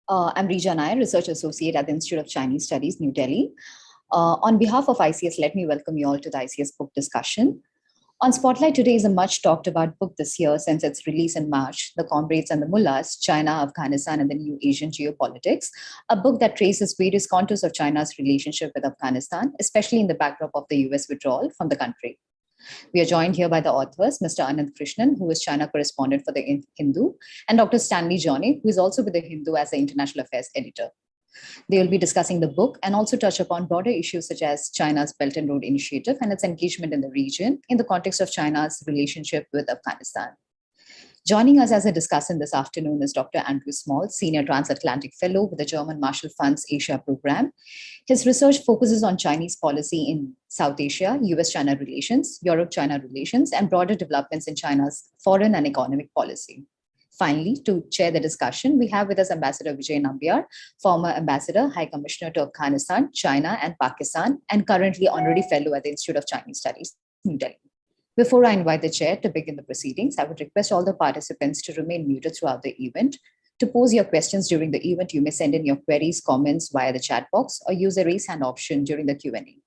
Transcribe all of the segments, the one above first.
I'm Rija Nair, Research Associate at the Institute of Chinese Studies, New Delhi. On behalf of ICS, let me welcome you all to the ICS book discussion. On Spotlight today is a much talked about book this year since its release in March, The Comrades and the Mullahs, China, Afghanistan, and the New Asian Geopolitics, a book that traces various contours of China's relationship with Afghanistan, especially in the backdrop of the US withdrawal from the country. We are joined here by the authors, Mr. Ananth Krishnan, who is China correspondent for the Hindu, and Dr. Stanley Johny, who is also with the Hindu as the International Affairs editor. They will be discussing the book and also touch upon broader issues such as China's Belt and Road Initiative and its engagement in the region in the context of China's relationship with Afghanistan. Joining us as a discussant this afternoon is Dr. Andrew Small, Senior Transatlantic Fellow with the German Marshall Fund's Asia Program. His research focuses on Chinese policy in South Asia, US-China relations, Europe-China relations, and broader developments in China's foreign and economic policy. Finally, to chair the discussion, we have with us Ambassador Vijay Nambiar, former Ambassador, High Commissioner to Afghanistan, China, and Pakistan, and currently Honorary Fellow at the Institute of Chinese Studies, New Delhi. Before I invite the chair to begin the proceedings, I would request all the participants to remain muted throughout the event. To pose your questions during the event, you may send in your queries, comments via the chat box or use the raise hand option during the Q&A.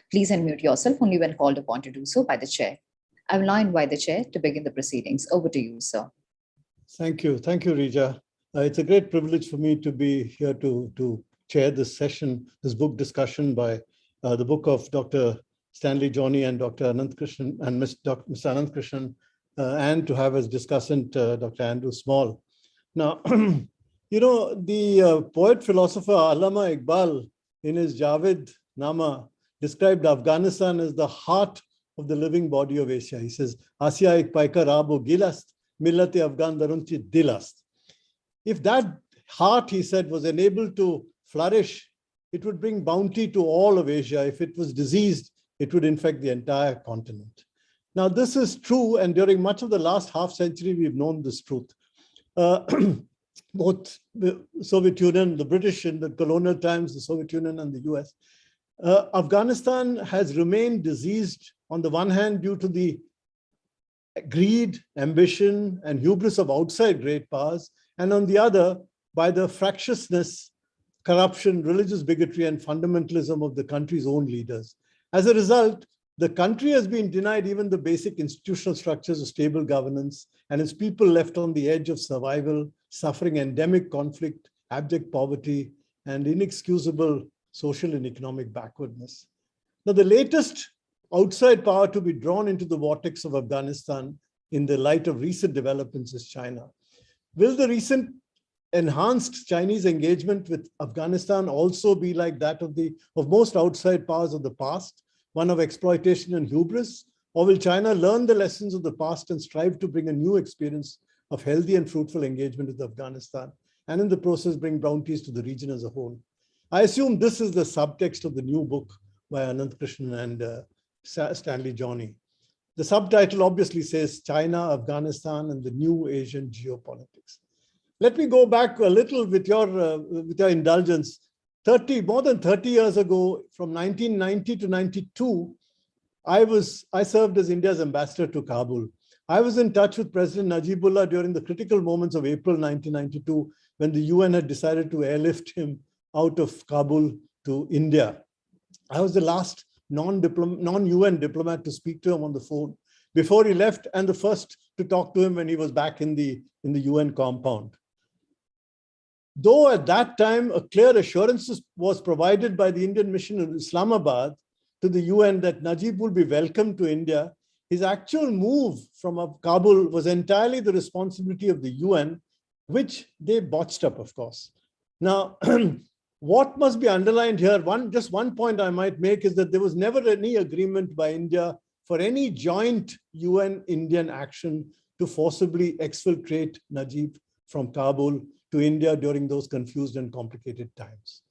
Please unmute yourself only when called upon to do so by the chair. I will now invite the chair to begin the proceedings. Over to you, sir. Thank you. Thank you, Rija. It's a great privilege for me to be here to chair this session, this book discussion by the book of Dr. Stanley Johny and Dr. Ananth Krishnan and Mr. Ananth Krishnan, and to have as discussant Dr. Andrew Small. Now, you know, the poet-philosopher Allama Iqbal in his Javed Nama described Afghanistan as the heart of the living body of Asia. He says, Asya ik paikar abo gilast, millati Afghan darunchi dilast. If that heart, he said, was enabled to flourish, it would bring bounty to all of Asia. If it was diseased, it would infect the entire continent. Now, this is true, and during much of the last half century, we've known this truth. Both the Soviet Union, the British in the colonial times, the Soviet Union and the US, Afghanistan has remained diseased on the one hand due to the greed, ambition, and hubris of outside great powers, and on the other, by the fractiousness, corruption, religious bigotry, and fundamentalism of the country's own leaders. As a result, the country has been denied even the basic institutional structures of stable governance, and its people left on the edge of survival, suffering endemic conflict, abject poverty, and inexcusable social and economic backwardness. Now, the latest outside power to be drawn into the vortex of Afghanistan in the light of recent developments is China. Will the recent enhanced Chinese engagement with Afghanistan also be like that of most outside powers of the past, one of exploitation and hubris? Or will China learn the lessons of the past and strive to bring a new experience of healthy and fruitful engagement with Afghanistan, and in the process bring bounties to the region as a whole? I assume this is the subtext of the new book by Ananth Krishnan and Stanley Johny. The subtitle obviously says China, Afghanistan, and the New Asian Geopolitics. Let me go back a little with your indulgence. More than 30 years ago, from 1990 to 92, I served as India's ambassador to Kabul. I was in touch with President Najibullah during the critical moments of April 1992, when the UN had decided to airlift him out of Kabul to India. I was the last non-UN diplomat to speak to him on the phone before he left, and the first to talk to him when he was back in the UN compound. Though at that time, a clear assurance was provided by the Indian mission in Islamabad to the UN that Najib would be welcome to India, his actual move from Kabul was entirely the responsibility of the UN, which they botched up, of course. Now, what must be underlined here, just one point I might make, is that there was never any agreement by India for any joint UN-Indian action to forcibly exfiltrate Najib from Kabul to India during those confused and complicated times.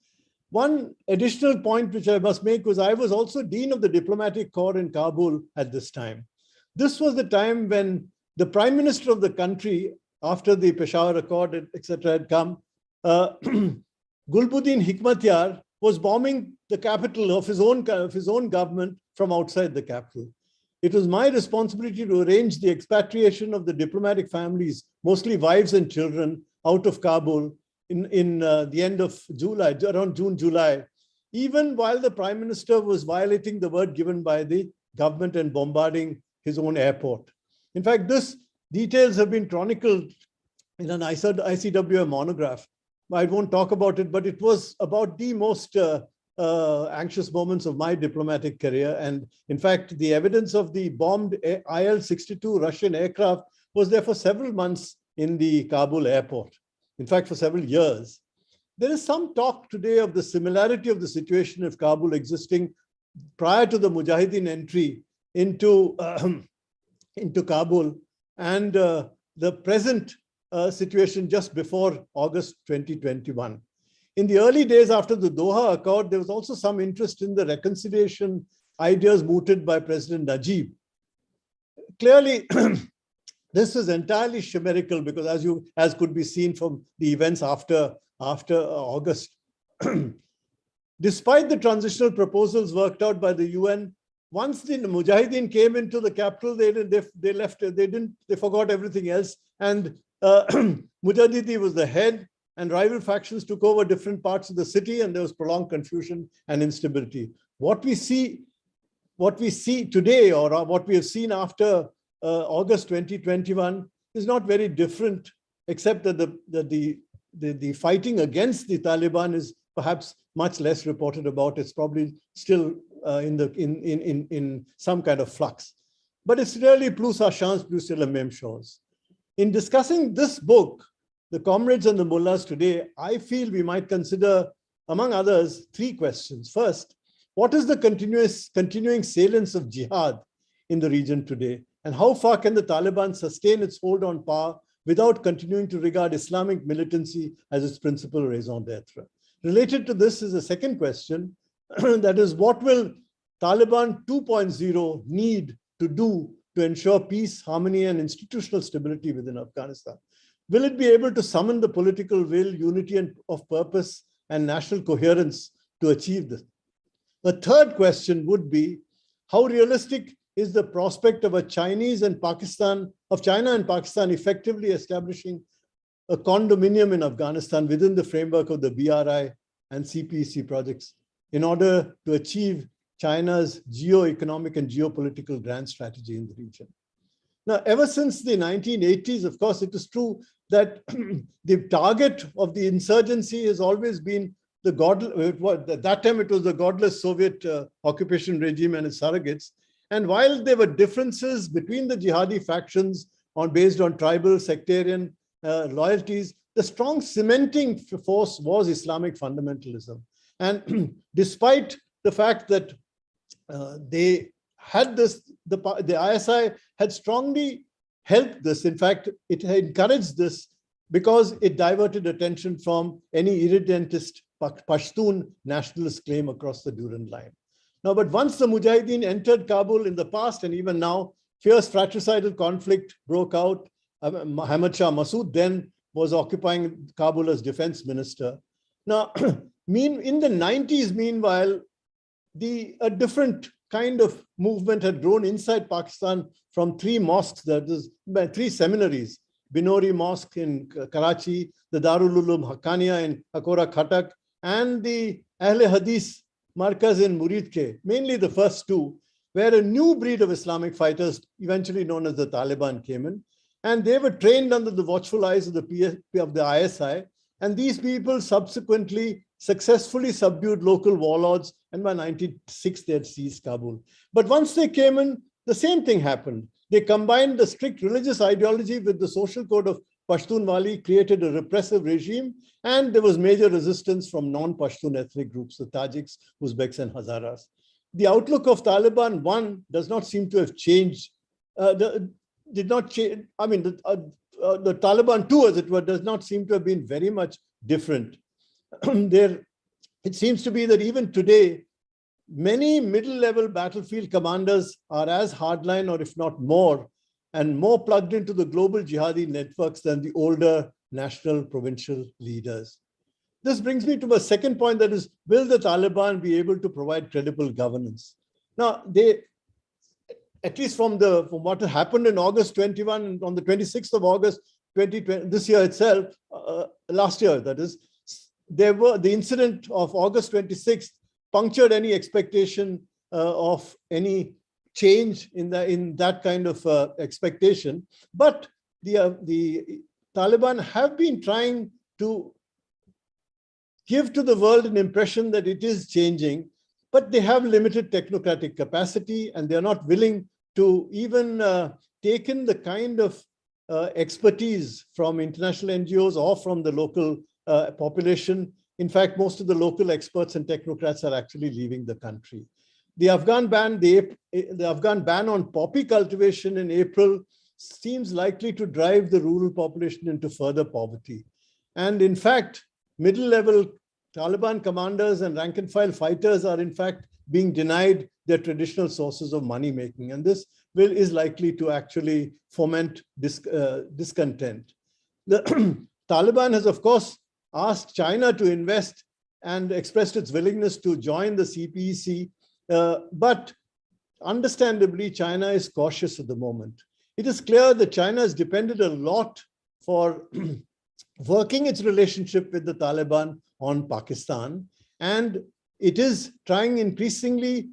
One additional point which I must make was I was also Dean of the Diplomatic Corps in Kabul at this time. This was the time when the Prime Minister of the country, after the Peshawar Accord, etc., had come, Gulbuddin Hikmatyar was bombing the capital of his own government from outside the capital. It was my responsibility to arrange the expatriation of the diplomatic families, mostly wives and children, out of Kabul, in the end of July, around June, July, even while the Prime Minister was violating the word given by the government and bombarding his own airport. In fact, this details have been chronicled in an ICWM monograph. I won't talk about it, but it was about the most anxious moments of my diplomatic career. And in fact, the evidence of the bombed IL-62 Russian aircraft was there for several months in the Kabul airport. In fact, for several years. There is some talk today of the similarity of the situation of Kabul existing prior to the Mujahideen entry into Kabul and the present situation just before August 2021. In the early days after the Doha Accord, there was also some interest in the reconciliation ideas mooted by President Najib. Clearly, this was entirely chimerical because as could be seen from the events after August. Despite the transitional proposals worked out by the UN, once the Mujahideen came into the capital, they forgot everything else. And Mujahideen was the head, and rival factions took over different parts of the city, and there was prolonged confusion and instability. What we see today, or what we have seen after August 2021, is not very different, except that the fighting against the Taliban is perhaps much less reported about. It's probably still in some kind of flux. But it's really plus sa chance, plus c'est la même chose. In discussing this book, The Comrades and the Mullahs today, I feel we might consider, among others, three questions. First, what is the continuing salience of jihad in the region today? And how far can the Taliban sustain its hold on power without continuing to regard Islamic militancy as its principal raison d'etre? Related to this is a second question, that is, what will Taliban 2.0 need to do to ensure peace, harmony, and institutional stability within Afghanistan? Will it be able to summon the political will, unity of purpose, and national coherence to achieve this? A third question would be, how realistic is the prospect of China and Pakistan effectively establishing a condominium in Afghanistan within the framework of the BRI and CPEC projects in order to achieve China's geo-economic and geopolitical grand strategy in the region? Now, ever since the 1980s, of course, it is true that the target of the insurgency has always been at that time it was the godless Soviet occupation regime and its surrogates. And while there were differences between the jihadi factions based on tribal, sectarian loyalties, the strong cementing force was Islamic fundamentalism. And despite the fact that they had this, the ISI had strongly helped this. In fact, it encouraged this because it diverted attention from any irredentist Pashtun nationalist claim across the Durand line. Now, but once the Mujahideen entered Kabul in the past and even now, fierce fratricidal conflict broke out. Muhammad Shah Massoud then was occupying Kabul as defense minister. Now, in the 90s, meanwhile, a different kind of movement had grown inside Pakistan from three mosques, that is, three seminaries, Binori Mosque in Karachi, the Darul Uloom Haqqaniya in Akora Khatak, and the Ahle Hadith Markaz in Muridke, mainly the first two, where a new breed of Islamic fighters, eventually known as the Taliban, came in. And they were trained under the watchful eyes of the ISI. And these people subsequently successfully subdued local warlords. And by 1996, they had seized Kabul. But once they came in, the same thing happened. They combined the strict religious ideology with the social code of Pashtunwali, created a repressive regime, and there was major resistance from non-Pashtun ethnic groups, the Tajiks, Uzbeks, and Hazaras. The outlook of Taliban, one, does not seem to have changed. Did not change. I mean, the Taliban, too, as it were, does not seem to have been very much different. It seems to be that even today, many middle-level battlefield commanders are as hardline, or if not more, and more plugged into the global jihadi networks than the older national provincial leaders. This brings me to my second point, that is, will the Taliban be able to provide credible governance? Now, at least from what happened in August 21, on the 26th of August, 2020, this year itself, last year, that is, the incident of August 26th punctured any expectation of any change in that kind of expectation. But the Taliban have been trying to give to the world an impression that it is changing, but they have limited technocratic capacity, and they're not willing to even take in the kind of expertise from international NGOs or from the local population. In fact, most of the local experts and technocrats are actually leaving the country. The Afghan ban on poppy cultivation in April seems likely to drive the rural population into further poverty. And in fact, middle-level Taliban commanders and rank-and-file fighters are in fact being denied their traditional sources of money-making. And this is likely to actually foment discontent. The Taliban has, of course, asked China to invest and expressed its willingness to join the CPEC. But understandably, China is cautious at the moment. It is clear that China has depended a lot for working its relationship with the Taliban on Pakistan. And it is trying increasingly,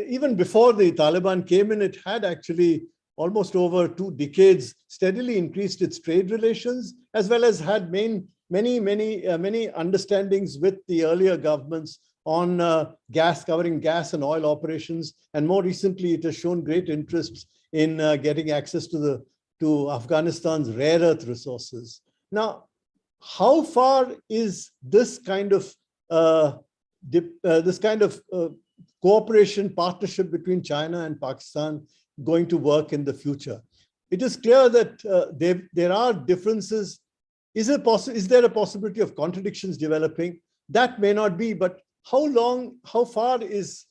even before the Taliban came in, it had actually almost over 2 decades steadily increased its trade relations, as well as had many understandings with the earlier governments on covering gas and oil operations. And more recently, it has shown great interest in getting access to Afghanistan's rare earth resources. Now, how far is this kind of cooperation partnership between China and Pakistan going to work in the future? It is clear that there are differences. Is there a possibility of contradictions developing? That may not be, but how far is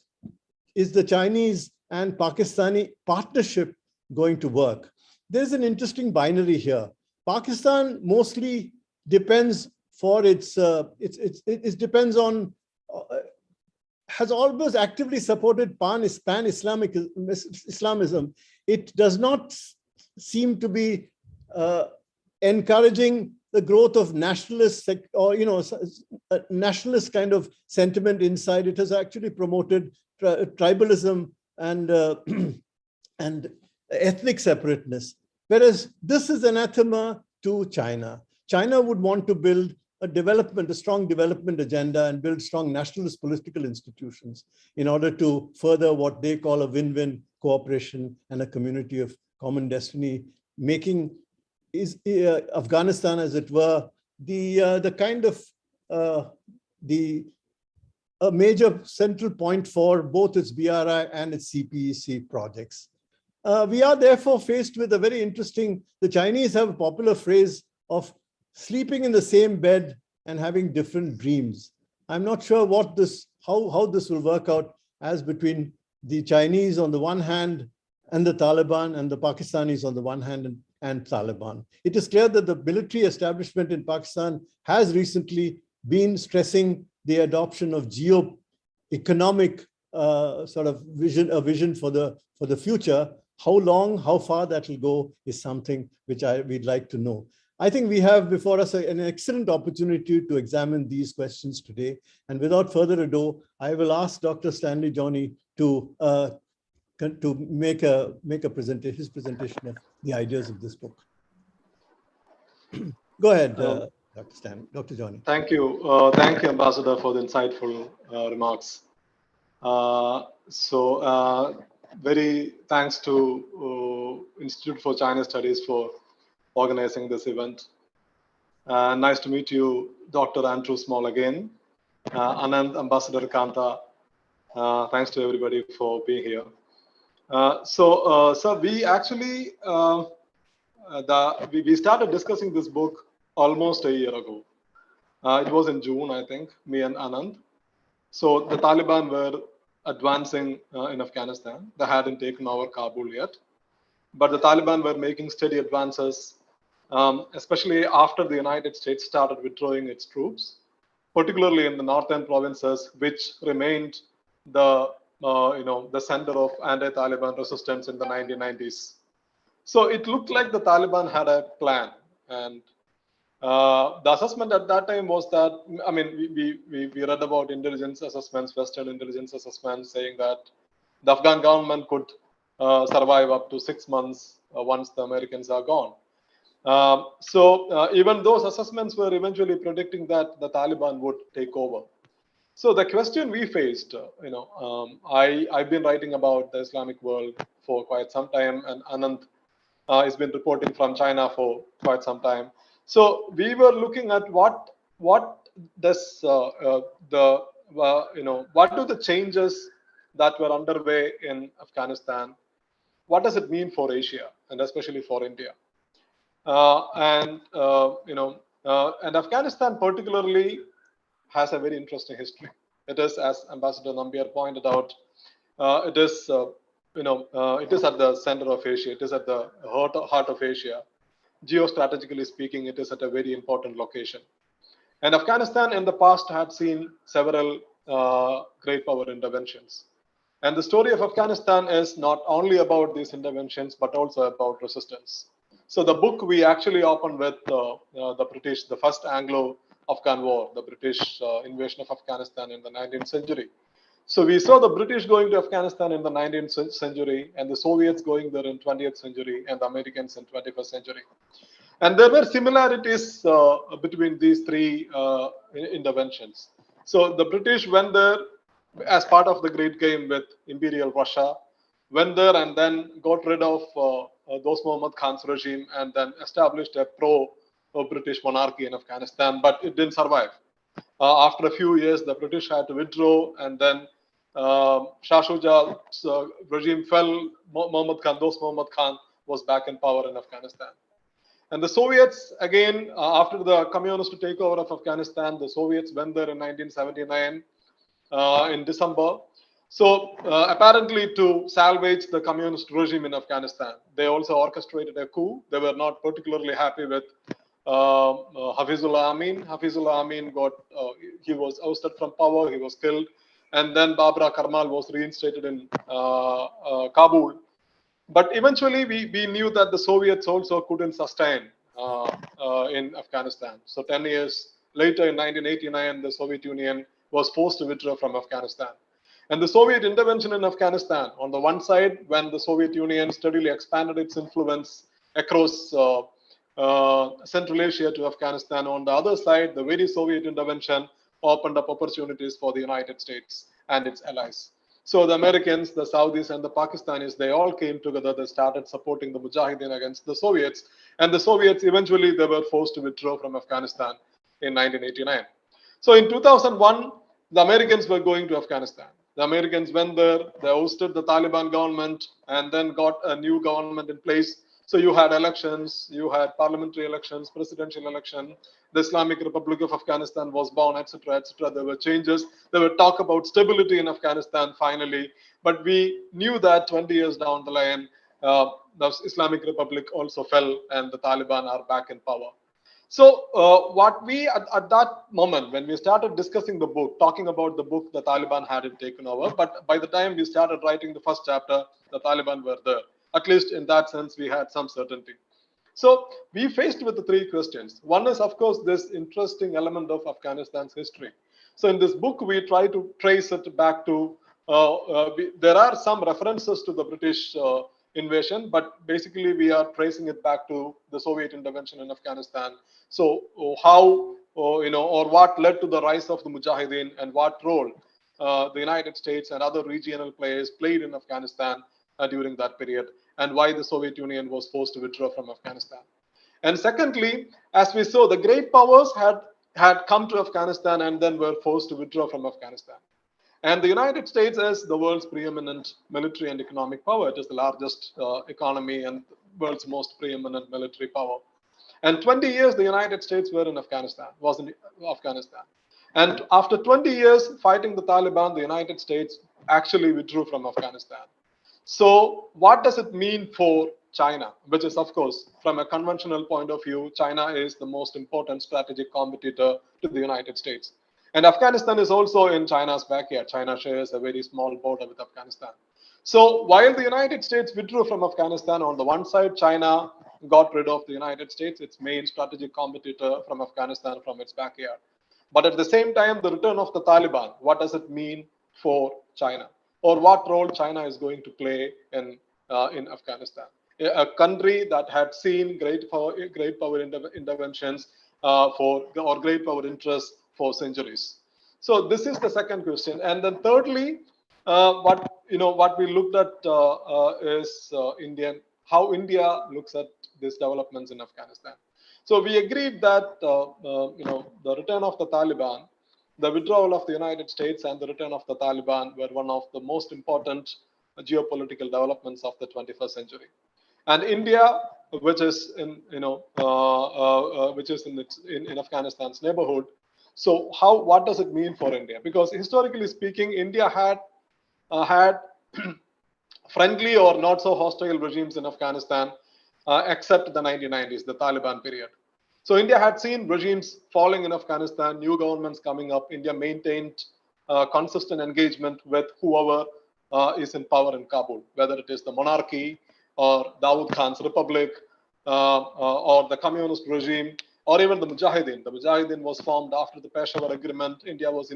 the Chinese and Pakistani partnership going to work? There's an interesting binary here. Pakistan mostly depends for has always actively supported pan-Islamism. It does not seem to be encouraging the growth of nationalist or nationalist kind of sentiment inside. It has actually promoted tribalism and ethnic separateness. Whereas this is anathema to China. China would want to build a strong development agenda and build strong nationalist political institutions in order to further what they call a win-win cooperation and a community of common destiny, making Afghanistan, as it were, a major central point for both its BRI and its CPEC projects. We are therefore faced with a very interesting, the Chinese have a popular phrase of sleeping in the same bed and having different dreams. I'm not sure how this will work out as between the Chinese on the one hand and the Taliban, and the Pakistanis on the one hand and Taliban. It is clear that the military establishment in Pakistan has recently been stressing the adoption of geo-economic sort of vision for the future. How long, how far that will go is something which we'd like to know. I think we have before us an excellent opportunity to examine these questions today. And without further ado, I will ask Dr. Stanley Johny to make his presentation of the ideas of this book. Go ahead, Dr. Johny. Thank you, Ambassador, for the insightful remarks. Very thanks to Institute for China Studies for organizing this event. Nice to meet you, Dr. Andrew Small again. Ananth, Ambassador Kanta, thanks to everybody for being here. So we actually, we started discussing this book almost a year ago. It was in June, I think, me and Ananth. So the Taliban were advancing in Afghanistan. They hadn't taken over Kabul yet, but the Taliban were making steady advances, especially after the United States started withdrawing its troops, particularly in the northern provinces, which remained the center of anti-Taliban resistance in the 1990s. So it looked like the Taliban had a plan. And the assessment at that time was that, I mean, we read about intelligence assessments, Western intelligence assessments, saying that the Afghan government could survive up to 6 months once the Americans are gone. So even those assessments were eventually predicting that the Taliban would take over. So the question we faced, I've been writing about the Islamic world for quite some time, and Ananth has been reporting from China for quite some time. So we were looking at what does what do the changes that were underway in Afghanistan, what does it mean for Asia and especially for India? And Afghanistan particularly has a very interesting history. It is, as Ambassador Nambiar pointed out, it is it is at the center of Asia. It is at the heart of Asia. Geostrategically speaking, it is at a very important location. And Afghanistan in the past had seen several great power interventions. And the story of Afghanistan is not only about these interventions, but also about resistance. So the book we actually opened with the British, the first Anglo-Afghan war, the British invasion of Afghanistan in the 19th century. So we saw the British going to Afghanistan in the 19th century, and the Soviets going there in 20th century, and the Americans in 21st century. And there were similarities between these three interventions. So the British went there as part of the Great Game with Imperial Russia, went there and then got rid of Dost Muhammad Khan's regime and then established a pro-British monarchy in Afghanistan, but it didn't survive. After a few years, the British had to withdraw, and then Shah Shuja's regime fell. Dost Muhammad Khan was back in power in Afghanistan. And the Soviets, again, after the communist takeover of Afghanistan, the Soviets went there in 1979 in December. So apparently to salvage the communist regime in Afghanistan, they also orchestrated a coup. They were not particularly happy with Hafizullah Amin. Hafizullah Amin he was ousted from power, he was killed. And then Babra Karmal was reinstated in Kabul. But eventually we knew that the Soviets also couldn't sustain in Afghanistan. So 10 years later in 1989, the Soviet Union was forced to withdraw from Afghanistan. And the Soviet intervention in Afghanistan, on the one side, when the Soviet Union steadily expanded its influence across Central Asia to Afghanistan, on the other side, the very Soviet intervention opened up opportunities for the United States and its allies. So the Americans, the Saudis, and the Pakistanis, they all came together. They started supporting the Mujahideen against the Soviets. And the Soviets, eventually, they were forced to withdraw from Afghanistan in 1989. So in 2001, the Americans were going to Afghanistan. The Americans went there, they ousted the Taliban government, and then got a new government in place. So you had elections, you had parliamentary elections, presidential election, the Islamic Republic of Afghanistan was born, etc., etc. There were changes. There were talk about stability in Afghanistan finally. But we knew that 20 years down the line, the Islamic Republic also fell and the Taliban are back in power. So what we, at that moment, when we started discussing the book, talking about the book, the Taliban hadn't taken over. But by the time we started writing the first chapter, the Taliban were there. At least in that sense, we had some certainty. So we faced with the three questions. One is, of course, this interesting element of Afghanistan's history. So in this book, we try to trace it back to, there are some references to the British invasion, but basically we are tracing it back to the Soviet intervention in Afghanistan. So how, or what led to the rise of the Mujahideen and what role the United States and other regional players played in Afghanistan during that period, and why the Soviet Union was forced to withdraw from Afghanistan. And secondly, as we saw, the great powers had come to Afghanistan and then were forced to withdraw from Afghanistan. And the United States is the world's preeminent military and economic power. It is the largest economy and world's most preeminent military power. And 20 years, the United States were in Afghanistan, was in Afghanistan. And after 20 years fighting the Taliban, the United States actually withdrew from Afghanistan. So what does it mean for China, which is, of course, from a conventional point of view, China is the most important strategic competitor to the United States. And Afghanistan is also in China's backyard. China shares a very small border with Afghanistan. So while the United States withdrew from Afghanistan, on the one side, China got rid of the United States, its main strategic competitor from Afghanistan, from its backyard. But at the same time, the return of the Taliban, what does it mean for China? Or what role China is going to play in Afghanistan? A country that had seen great power interventions or great power interests for centuries. So this is the second question. And then thirdly, what we looked at is how India looks at these developments in Afghanistan. So we agreed that the return of the Taliban, the withdrawal of the United States, and the return of the Taliban were one of the most important geopolitical developments of the 21st century. And India, which is in Afghanistan's neighborhood. So what does it mean for India? Because historically speaking, India had friendly or not so hostile regimes in Afghanistan, except the 1990s, the Taliban period. So India had seen regimes falling in Afghanistan, new governments coming up. India maintained consistent engagement with whoever is in power in Kabul, whether it is the monarchy or Dawood Khan's republic or the communist regime, or even the Mujahideen. The Mujahideen was formed after the Peshawar Agreement. India was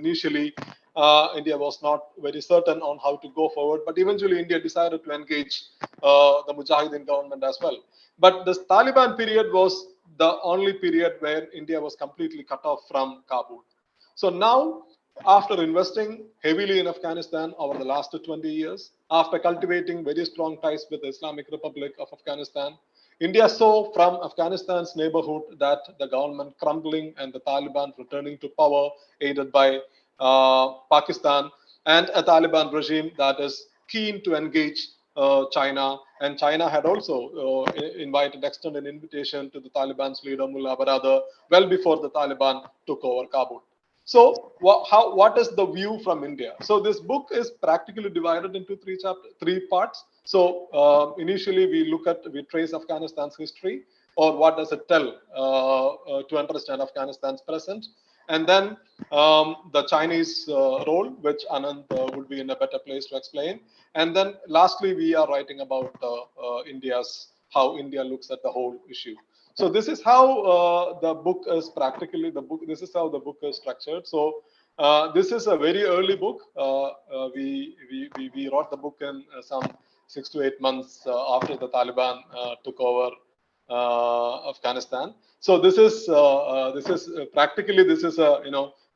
not very certain on how to go forward, but eventually India decided to engage the Mujahideen government as well. But this Taliban period was the only period where India was completely cut off from Kabul. So now, after investing heavily in Afghanistan over the last 20 years, after cultivating very strong ties with the Islamic Republic of Afghanistan, India saw from Afghanistan's neighborhood that the government crumbling and the Taliban returning to power, aided by Pakistan, and a Taliban regime that is keen to engage China. And China had also extended an invitation to the Taliban's leader, Mullah Baradar, well before the Taliban took over Kabul. So what is the view from India? So this book is practically divided into three parts. So initially we trace Afghanistan's history, or what does it tell to understand Afghanistan's present. And then the Chinese role, which Ananth would be in a better place to explain. And then lastly, we are writing about how India looks at the whole issue. So this is how the book is this is how the book is structured. So this is a very early book. We wrote the book in some 6 to 8 months after the Taliban took over Afghanistan. So this is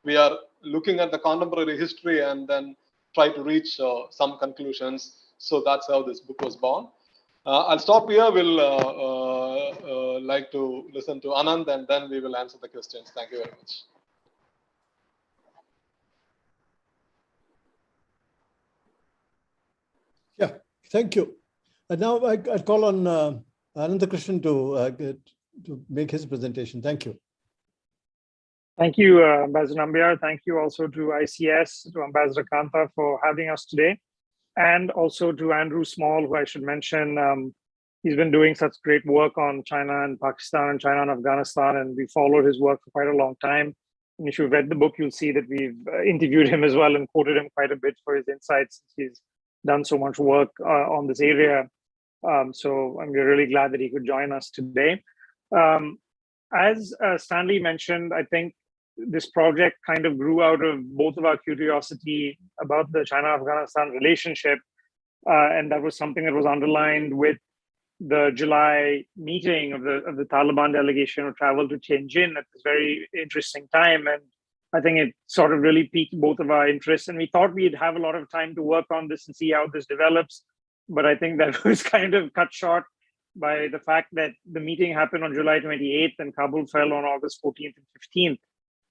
we are looking at the contemporary history and then try to reach some conclusions. So that's how this book was born. I'll stop here. We'll like to listen to Ananth, and then we will answer the questions. Thank you very much. Yeah, thank you. And now I call on Ananth Krishnan to make his presentation. Thank you. Thank you, Ambassador Nambiar. Thank you also to ICS, to Ambassador Kanta for having us today. And also to Andrew Small, who I should mention, he's been doing such great work on China and Pakistan and China and Afghanistan, and we followed his work for quite a long time. And if you've read the book, you'll see that we've interviewed him as well and quoted him quite a bit for his insights. He's done so much work on this area. So I'm really glad that he could join us today. As Stanley mentioned, I think this project kind of grew out of both of our curiosity about the China-Afghanistan relationship. And that was something that was underlined with the July meeting of the Taliban delegation who traveled to Tianjin at this very interesting time. And I think it sort of really piqued both of our interests. And we thought we'd have a lot of time to work on this and see how this develops. But I think that was kind of cut short by the fact that the meeting happened on July 28th and Kabul fell on August 14th and 15th.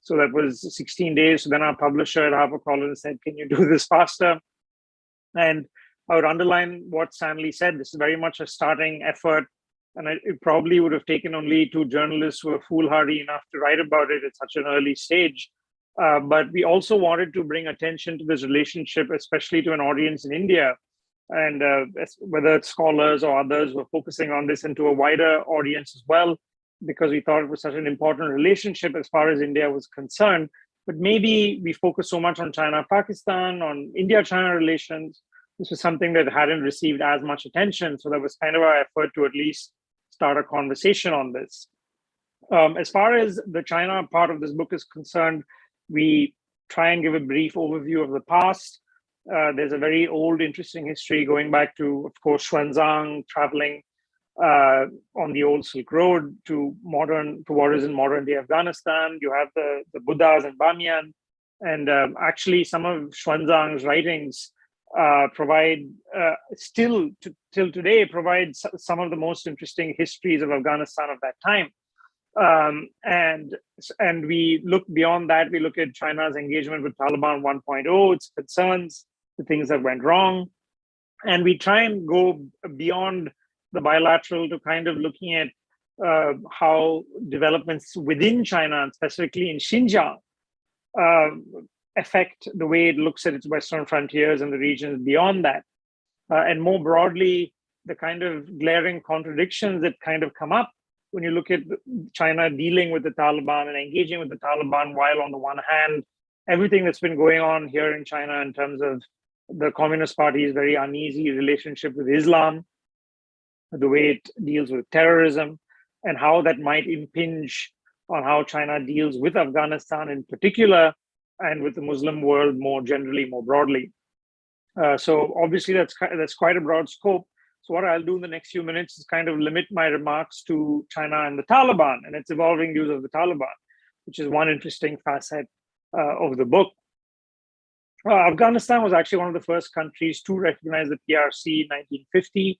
So that was 16 days. So then our publisher at HarperCollins said, can you do this faster? And I would underline what Stanley said. This is very much a starting effort. And it probably would have taken only 2 journalists who were foolhardy enough to write about it at such an early stage. But we also wanted to bring attention to this relationship, especially to an audience in India. And whether it's scholars or others were focusing on this, and to a wider audience as well, because we thought it was such an important relationship as far as India was concerned. But maybe we focus so much on China-Pakistan, on India-China relations, this was something that hadn't received as much attention. So that was kind of our effort to at least start a conversation on this. As far as the China part of this book is concerned, we try and give a brief overview of the past. There's a very old, interesting history going back to, of course, Xuanzang, traveling on the old Silk Road to what is in modern-day Afghanistan. You have the Buddhas in Bamiyan, and actually some of Xuanzang's writings provide till today provide some of the most interesting histories of Afghanistan of that time. And we look beyond that. We look at China's engagement with Taliban 1.0, its concerns, the things that went wrong, and we try and go beyond the bilateral to kind of looking at how developments within China, and specifically in Xinjiang, affect the way it looks at its western frontiers and the regions beyond that. And more broadly, the kind of glaring contradictions that kind of come up when you look at China dealing with the Taliban and engaging with the Taliban, while on the one hand, everything that's been going on here in China in terms of the Communist Party's very uneasy relationship with Islam, the way it deals with terrorism, and how that might impinge on how China deals with Afghanistan in particular, and with the Muslim world more generally, more broadly. So obviously that's quite a broad scope. So what I'll do in the next few minutes is kind of limit my remarks to China and the Taliban and its evolving views of the Taliban, which is one interesting facet of the book. Afghanistan was actually one of the first countries to recognize the PRC in 1950.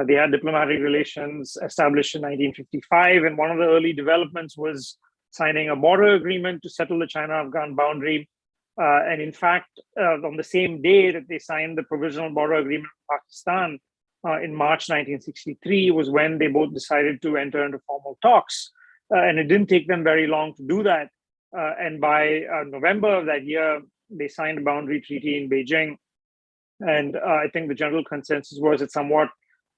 They had diplomatic relations established in 1955, and one of the early developments was signing a border agreement to settle the China-Afghan boundary. And in fact, on the same day that they signed the provisional border agreement with Pakistan, in March 1963 was when they both decided to enter into formal talks. And it didn't take them very long to do that. And by November of that year, they signed a boundary treaty in Beijing. And I think the general consensus was it somewhat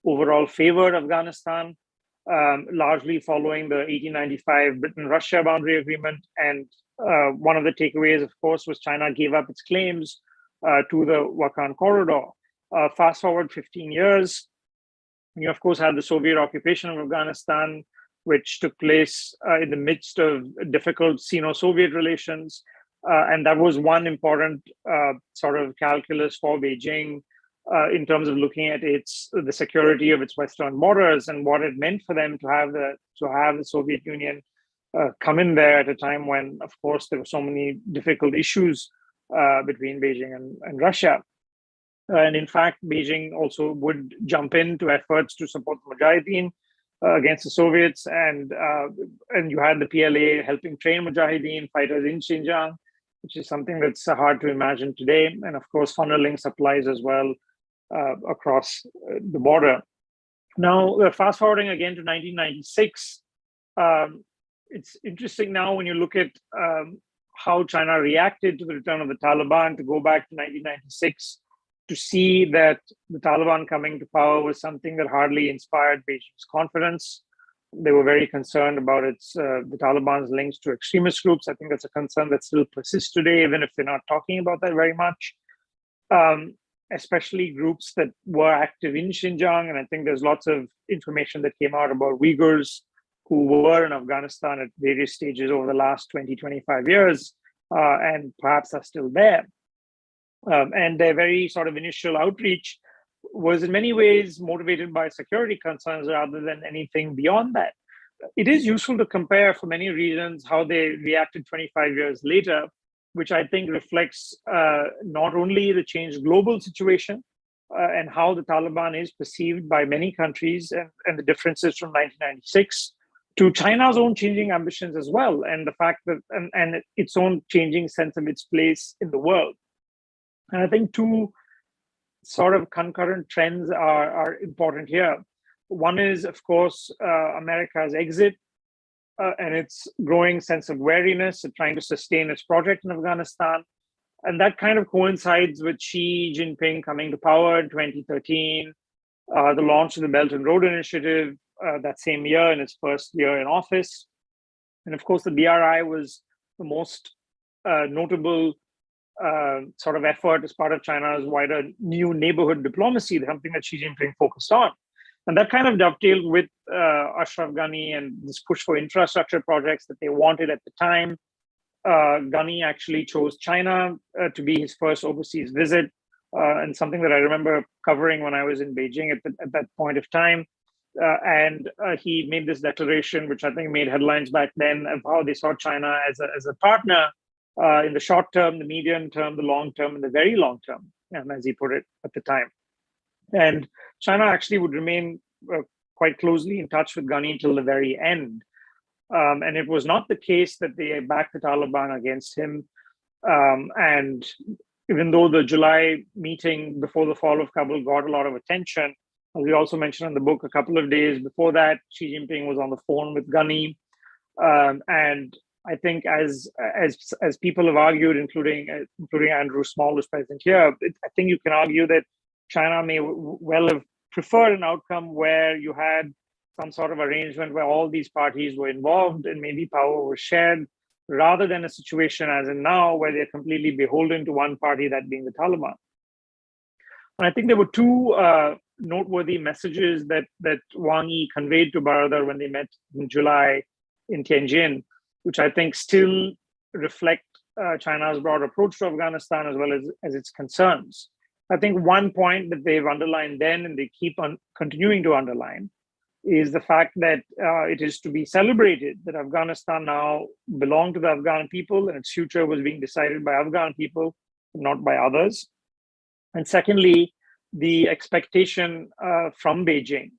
overall favored Afghanistan, largely following the 1895 Britain-Russia boundary agreement. And one of the takeaways, of course, was China gave up its claims to the Wakhan corridor. Fast forward 15 years, you of course had the Soviet occupation of Afghanistan, which took place in the midst of difficult Sino-Soviet relations. And that was one important sort of calculus for Beijing in terms of looking at the security of its western borders and what it meant for them to have the Soviet Union come in there at a time when, of course, there were so many difficult issues between Beijing and Russia. And in fact, Beijing also would jump into efforts to support the Mujahideen against the Soviets, and you had the PLA helping train Mujahideen fighters in Xinjiang, which is something that's hard to imagine today, and of course funneling supplies as well across the border. Now, fast forwarding again to 1996, it's interesting now when you look at how China reacted to the return of the Taliban, to go back to 1996, to see that the Taliban coming to power was something that hardly inspired Beijing's confidence. They were very concerned about the Taliban's links to extremist groups. I think that's a concern that still persists today, even if they're not talking about that very much. Especially groups that were active in Xinjiang. And I think there's lots of information that came out about Uyghurs who were in Afghanistan at various stages over the last 20, 25 years, and perhaps are still there. And their very sort of initial outreach was in many ways motivated by security concerns rather than anything beyond that. It is useful to compare for many reasons how they reacted 25 years later, which I think reflects not only the changed global situation and how the Taliban is perceived by many countries and the differences from 1996 to China's own changing ambitions as well, and the fact that and its own changing sense of its place in the world. And I think two sort of concurrent trends are important here. One is, of course, America's exit and its growing sense of wariness of trying to sustain its project in Afghanistan. And that kind of coincides with Xi Jinping coming to power in 2013, the launch of the Belt and Road Initiative that same year in its first year in office. And of course, the BRI was the most notable sort of effort as part of China's wider new neighborhood diplomacy, something that Xi Jinping focused on. And that kind of dovetailed with Ashraf Ghani and this push for infrastructure projects that they wanted at the time. Ghani actually chose China to be his first overseas visit, and something that I remember covering when I was in Beijing at that point of time. And he made this declaration, which I think made headlines back then, of how they saw China as a partner in the short term, the medium term, the long term, and the very long term, as he put it at the time. And China actually would remain quite closely in touch with Ghani until the very end. And it was not the case that they backed the Taliban against him. And even though the July meeting before the fall of Kabul got a lot of attention, as we also mentioned in the book, a couple of days before that, Xi Jinping was on the phone with Ghani. And I think as people have argued, including Andrew Small, who's present here, I think you can argue that China may well have preferred an outcome where you had some sort of arrangement where all these parties were involved and maybe power was shared, rather than a situation as in now where they're completely beholden to one party, that being the Taliban. And I think there were two noteworthy messages that Wang Yi conveyed to Baradar when they met in July in Tianjin, which I think still reflect China's broad approach to Afghanistan as well as its concerns. I think one point that they've underlined then, and they keep on continuing to underline, is the fact that it is to be celebrated that Afghanistan now belonged to the Afghan people and its future was being decided by Afghan people, not by others. And secondly, the expectation from Beijing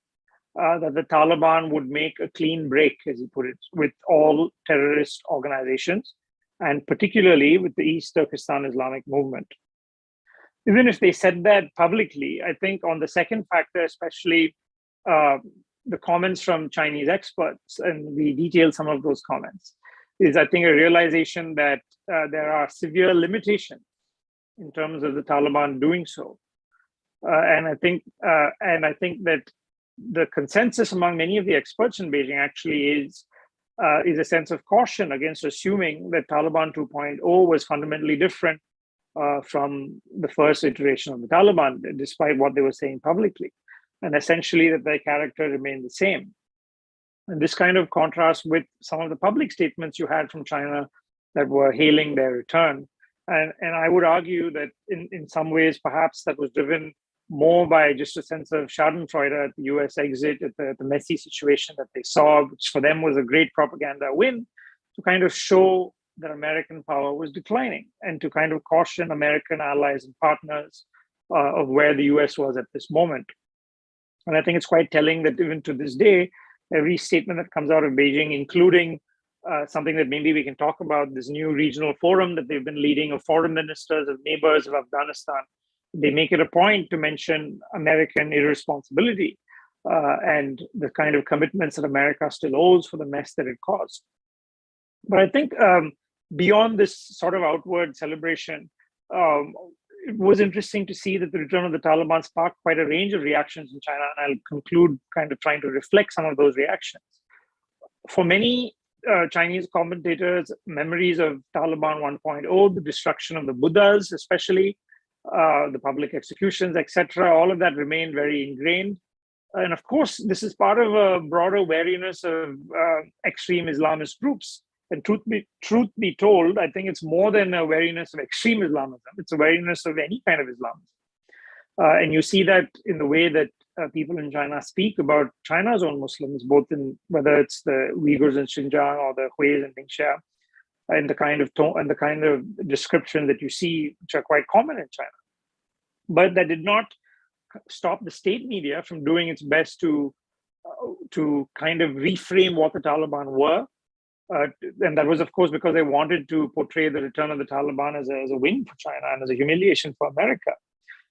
that the Taliban would make a clean break, as he put it, with all terrorist organizations, and particularly with the East Turkestan Islamic Movement. Even if they said that publicly, I think on the second factor, especially the comments from Chinese experts, and we detailed some of those comments, is I think a realization that there are severe limitations in terms of the Taliban doing so. And I think that the consensus among many of the experts in Beijing actually is a sense of caution against assuming that Taliban 2.0 was fundamentally different from the first iteration of the Taliban, despite what they were saying publicly, and essentially that their character remained the same. And this kind of contrasts with some of the public statements you had from China that were hailing their return. And I would argue that in some ways, perhaps that was driven more by just a sense of schadenfreude at the US exit, at the messy situation that they saw, which for them was a great propaganda win, to kind of show that American power was declining and to kind of caution American allies and partners of where the US was at this moment. And I think it's quite telling that even to this day, every statement that comes out of Beijing, including something that maybe we can talk about, this new regional forum that they've been leading of foreign ministers of neighbors of Afghanistan, they make it a point to mention American irresponsibility and the kind of commitments that America still owes for the mess that it caused. But I think beyond this sort of outward celebration, it was interesting to see that the return of the Taliban sparked quite a range of reactions in China, and I'll conclude kind of trying to reflect some of those reactions. For many Chinese commentators, memories of Taliban 1.0, the destruction of the Buddhas, especially, the public executions, etc., all of that remained very ingrained. And of course, this is part of a broader wariness of extreme Islamist groups. And truth be told, I think it's more than a wariness of extreme Islamism. It's a wariness of any kind of Islamism. And you see that in the way that people in China speak about China's own Muslims, both in whether it's the Uyghurs in Xinjiang or the Huis in Ningxia, and the kind of tone and the kind of description that you see, which are quite common in China. But that did not stop the state media from doing its best to kind of reframe what the Taliban were. And that was, of course, because they wanted to portray the return of the Taliban as a win for China and as a humiliation for America.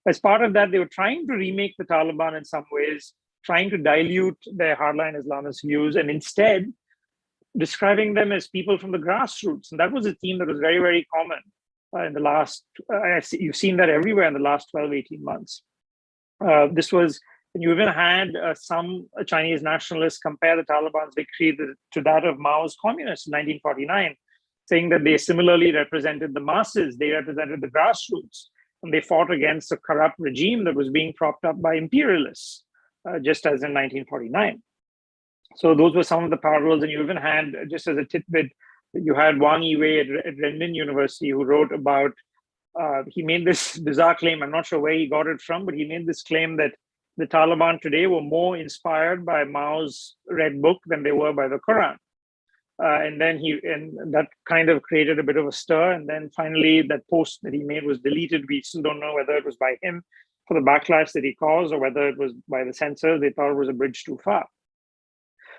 As part of that, they were trying to remake the Taliban in some ways, trying to dilute their hardline Islamist views, and instead describing them as people from the grassroots. And that was a theme that was very, very common in the last, you've seen that everywhere in the last 12, 18 months. This was, and you even had some Chinese nationalists compare the Taliban's victory to that of Mao's communists in 1949, saying that they similarly represented the masses, they represented the grassroots, and they fought against a corrupt regime that was being propped up by imperialists, just as in 1949. So those were some of the parallels. And you even had, just as a tidbit, you had Wang Yiwei at Renmin University, who wrote about, he made this bizarre claim, I'm not sure where he got it from, but he made this claim that the Taliban today were more inspired by Mao's Red Book than they were by the Quran. And that kind of created a bit of a stir. And then finally, that post that he made was deleted. We still don't know whether it was by him for the backlash that he caused, or whether it was by the censors. They thought it was a bridge too far.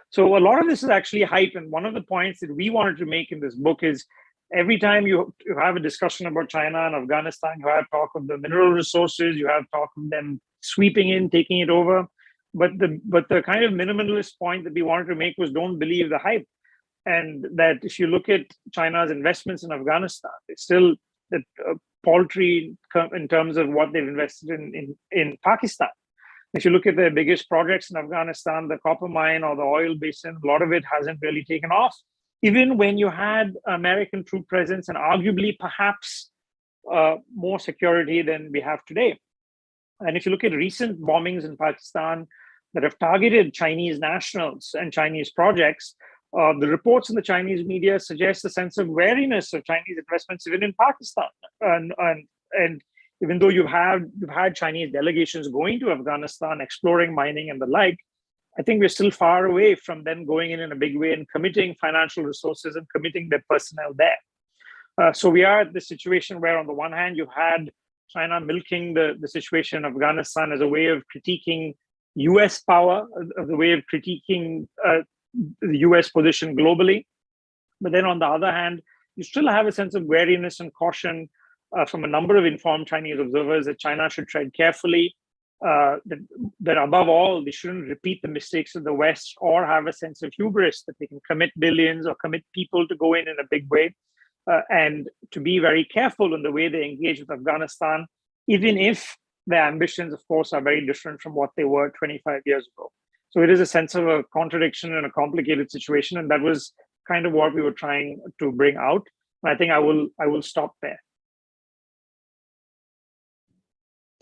So a lot of this is actually hype. And one of the points that we wanted to make in this book is, every time you have a discussion about China and Afghanistan, you have talk of the mineral resources, you have talk of them sweeping in, taking it over. But the kind of minimalist point that we wanted to make was, don't believe the hype. And that if you look at China's investments in Afghanistan, it's still paltry in terms of what they've invested in Pakistan. If you look at their biggest projects in Afghanistan, the copper mine or the oil basin, a lot of it hasn't really taken off. Even when you had American troop presence and arguably perhaps more security than we have today. And if you look at recent bombings in Pakistan that have targeted Chinese nationals and Chinese projects, the reports in the Chinese media suggest a sense of wariness of Chinese investments even in Pakistan. And even though you've had Chinese delegations going to Afghanistan, exploring mining and the like, I think we're still far away from them going in a big way and committing financial resources and committing their personnel there. So we are at the situation where, on the one hand, you've had China milking the situation in Afghanistan as a way of critiquing US power, as a way of critiquing the US position globally. But then on the other hand, you still have a sense of wariness and caution from a number of informed Chinese observers that China should tread carefully, that above all, they shouldn't repeat the mistakes of the West or have a sense of hubris that they can commit billions or commit people to go in a big way, and to be very careful in the way they engage with Afghanistan, even if their ambitions, of course, are very different from what they were 25 years ago. So it is a sense of a contradiction and a complicated situation, and that was kind of what we were trying to bring out. And I think I will stop there.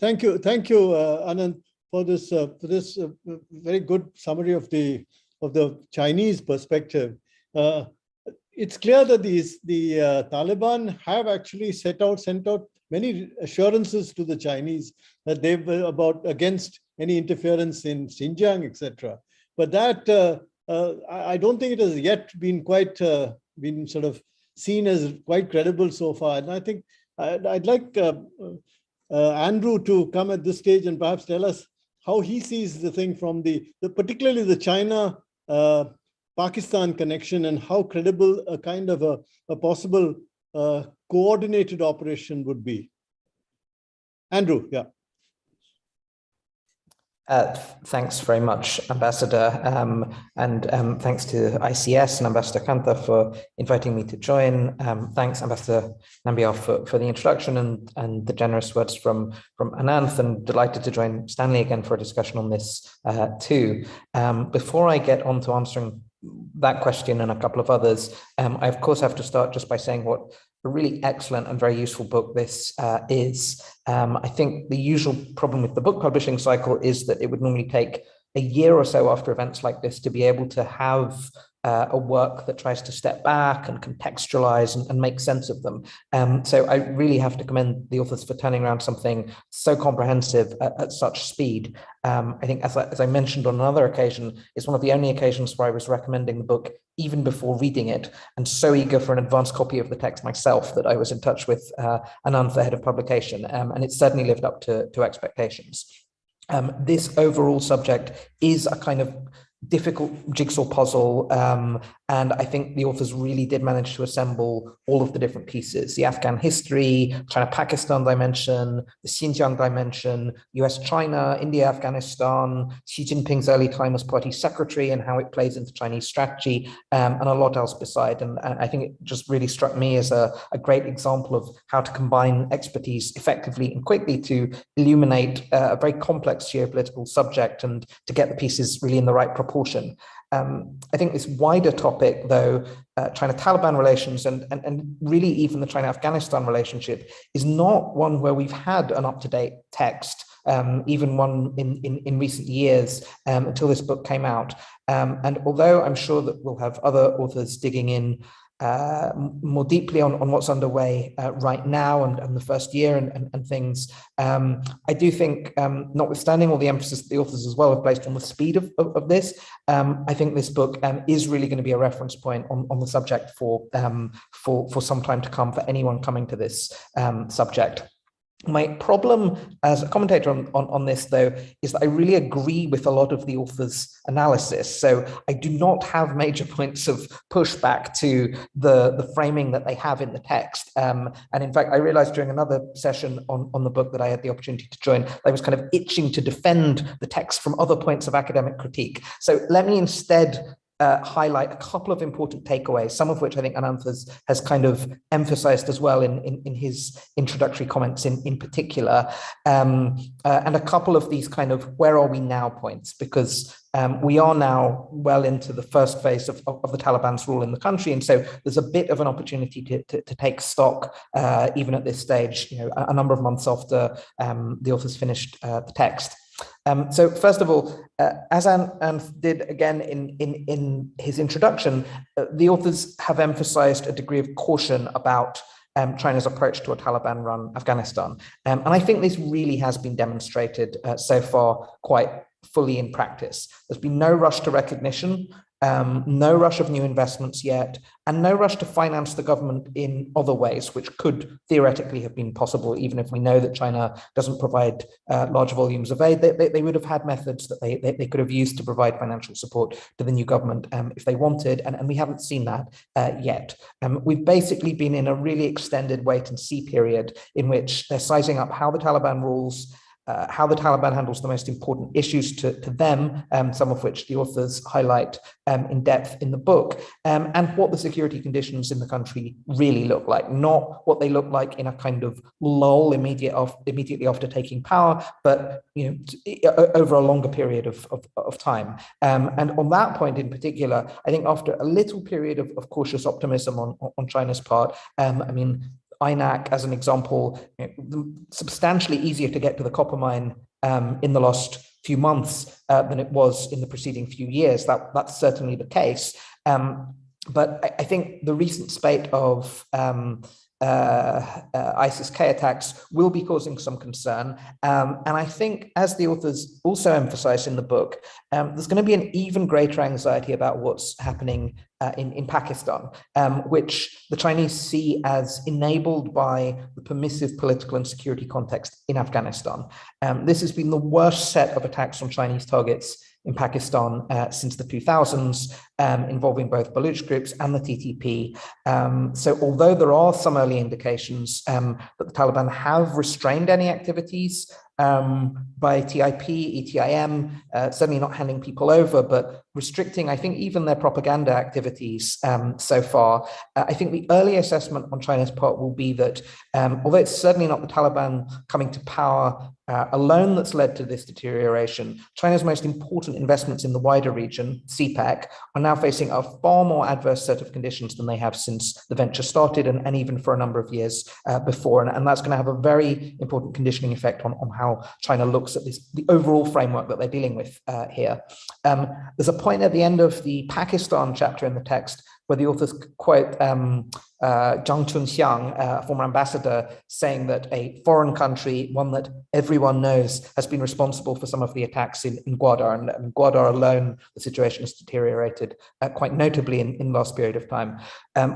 Thank you, Ananth, for this very good summary of the Chinese perspective. It's clear that the Taliban have actually sent out many assurances to the Chinese that they've against any interference in Xinjiang, etc. But that I don't think it has yet been been sort of seen as quite credible so far. And I think I'd like Andrew to come at this stage and perhaps tell us how he sees the thing from particularly the China Pakistan connection, and how credible a kind of a possible coordinated operation would be. Andrew, yeah. Thanks very much, Ambassador, and thanks to ICS and Ambassador Kantha for inviting me to join. Thanks, Ambassador Nambiar, for the introduction and the generous words from Ananth, and delighted to join Stanley again for a discussion on this too. Before I get on to answering that question and a couple of others, I of course have to start just by saying what a really excellent and very useful book this is. I think the usual problem with the book publishing cycle is that it would normally take a year or so after events like this to be able to have a work that tries to step back and contextualize and make sense of them. So I really have to commend the authors for turning around something so comprehensive at such speed. I think, as I mentioned on another occasion, it's one of the only occasions where I was recommending the book even before reading it, and so eager for an advanced copy of the text myself that I was in touch with Ananth ahead of publication, and it certainly lived up to expectations. This overall subject is a kind of difficult jigsaw puzzle, and I think the authors really did manage to assemble all of the different pieces: the Afghan history, China-Pakistan dimension, the Xinjiang dimension, US-China, India-Afghanistan, Xi Jinping's early time as party secretary and how it plays into Chinese strategy, and a lot else beside. And I think it just really struck me as a great example of how to combine expertise effectively and quickly to illuminate a very complex geopolitical subject and to get the pieces really in the right proportion. I think this wider topic, though, China-Taliban relations and really even the China-Afghanistan relationship is not one where we've had an up-to-date text, even one in recent years until this book came out. And although I'm sure that we'll have other authors digging in more deeply on what's underway right now and the first year and things, I do think, notwithstanding all the emphasis that the authors as well have placed on the speed of this, I think this book is really going to be a reference point on the subject for some time to come for anyone coming to this subject. My problem as a commentator on this, though, is that I really agree with a lot of the author's analysis. So I do not have major points of pushback to the framing that they have in the text. And in fact, I realized during another session on the book that I had the opportunity to join, I was kind of itching to defend the text from other points of academic critique. So let me instead highlight a couple of important takeaways, some of which I think Ananth has kind of emphasized as well in his introductory comments in particular, and a couple of these kind of where are we now points, because we are now well into the first phase of the Taliban's rule in the country. And so there's a bit of an opportunity to take stock, even at this stage, a number of months after the authors finished the text. So first of all, as Ananth did again in his introduction, the authors have emphasized a degree of caution about China's approach to a Taliban-run Afghanistan. And I think this really has been demonstrated so far quite fully in practice. There's been no rush to recognition, no rush of new investments yet, and no rush to finance the government in other ways, which could theoretically have been possible, even if we know that China doesn't provide large volumes of aid. They would have had methods that they could have used to provide financial support to the new government if they wanted, and we haven't seen that yet. We've basically been in a really extended wait and see period in which they're sizing up how the Taliban rules, how the Taliban handles the most important issues to them, some of which the authors highlight in depth in the book, and what the security conditions in the country really look like, not what they look like in a kind of lull immediately after taking power, but over a longer period of time. And on that point in particular, I think after a little period of cautious optimism on China's part, INAC, as an example, substantially easier to get to the copper mine in the last few months than it was in the preceding few years. That's certainly the case. But I think the recent spate of ISIS-K attacks will be causing some concern. And I think, as the authors also emphasize in the book, there's going to be an even greater anxiety about what's happening in Pakistan, which the Chinese see as enabled by the permissive political and security context in Afghanistan. This has been the worst set of attacks on Chinese targets in Pakistan since the 2000s, involving both Baluch groups and the TTP. So although there are some early indications that the Taliban have restrained any activities by TIP, ETIM, certainly not handing people over, but restricting, I think, even their propaganda activities so far. I think the early assessment on China's part will be that, although it's certainly not the Taliban coming to power alone that's led to this deterioration, China's most important investments in the wider region, CPEC, are now facing a far more adverse set of conditions than they have since the venture started and even for a number of years before. And that's going to have a very important conditioning effect on how China looks at the overall framework that they're dealing with here. There's a point at the end of the Pakistan chapter in the text where the authors quote Zhang Chunxiang, a former ambassador, saying that a foreign country, one that everyone knows, has been responsible for some of the attacks in Gwadar. And Gwadar alone, the situation has deteriorated quite notably in the last period of time.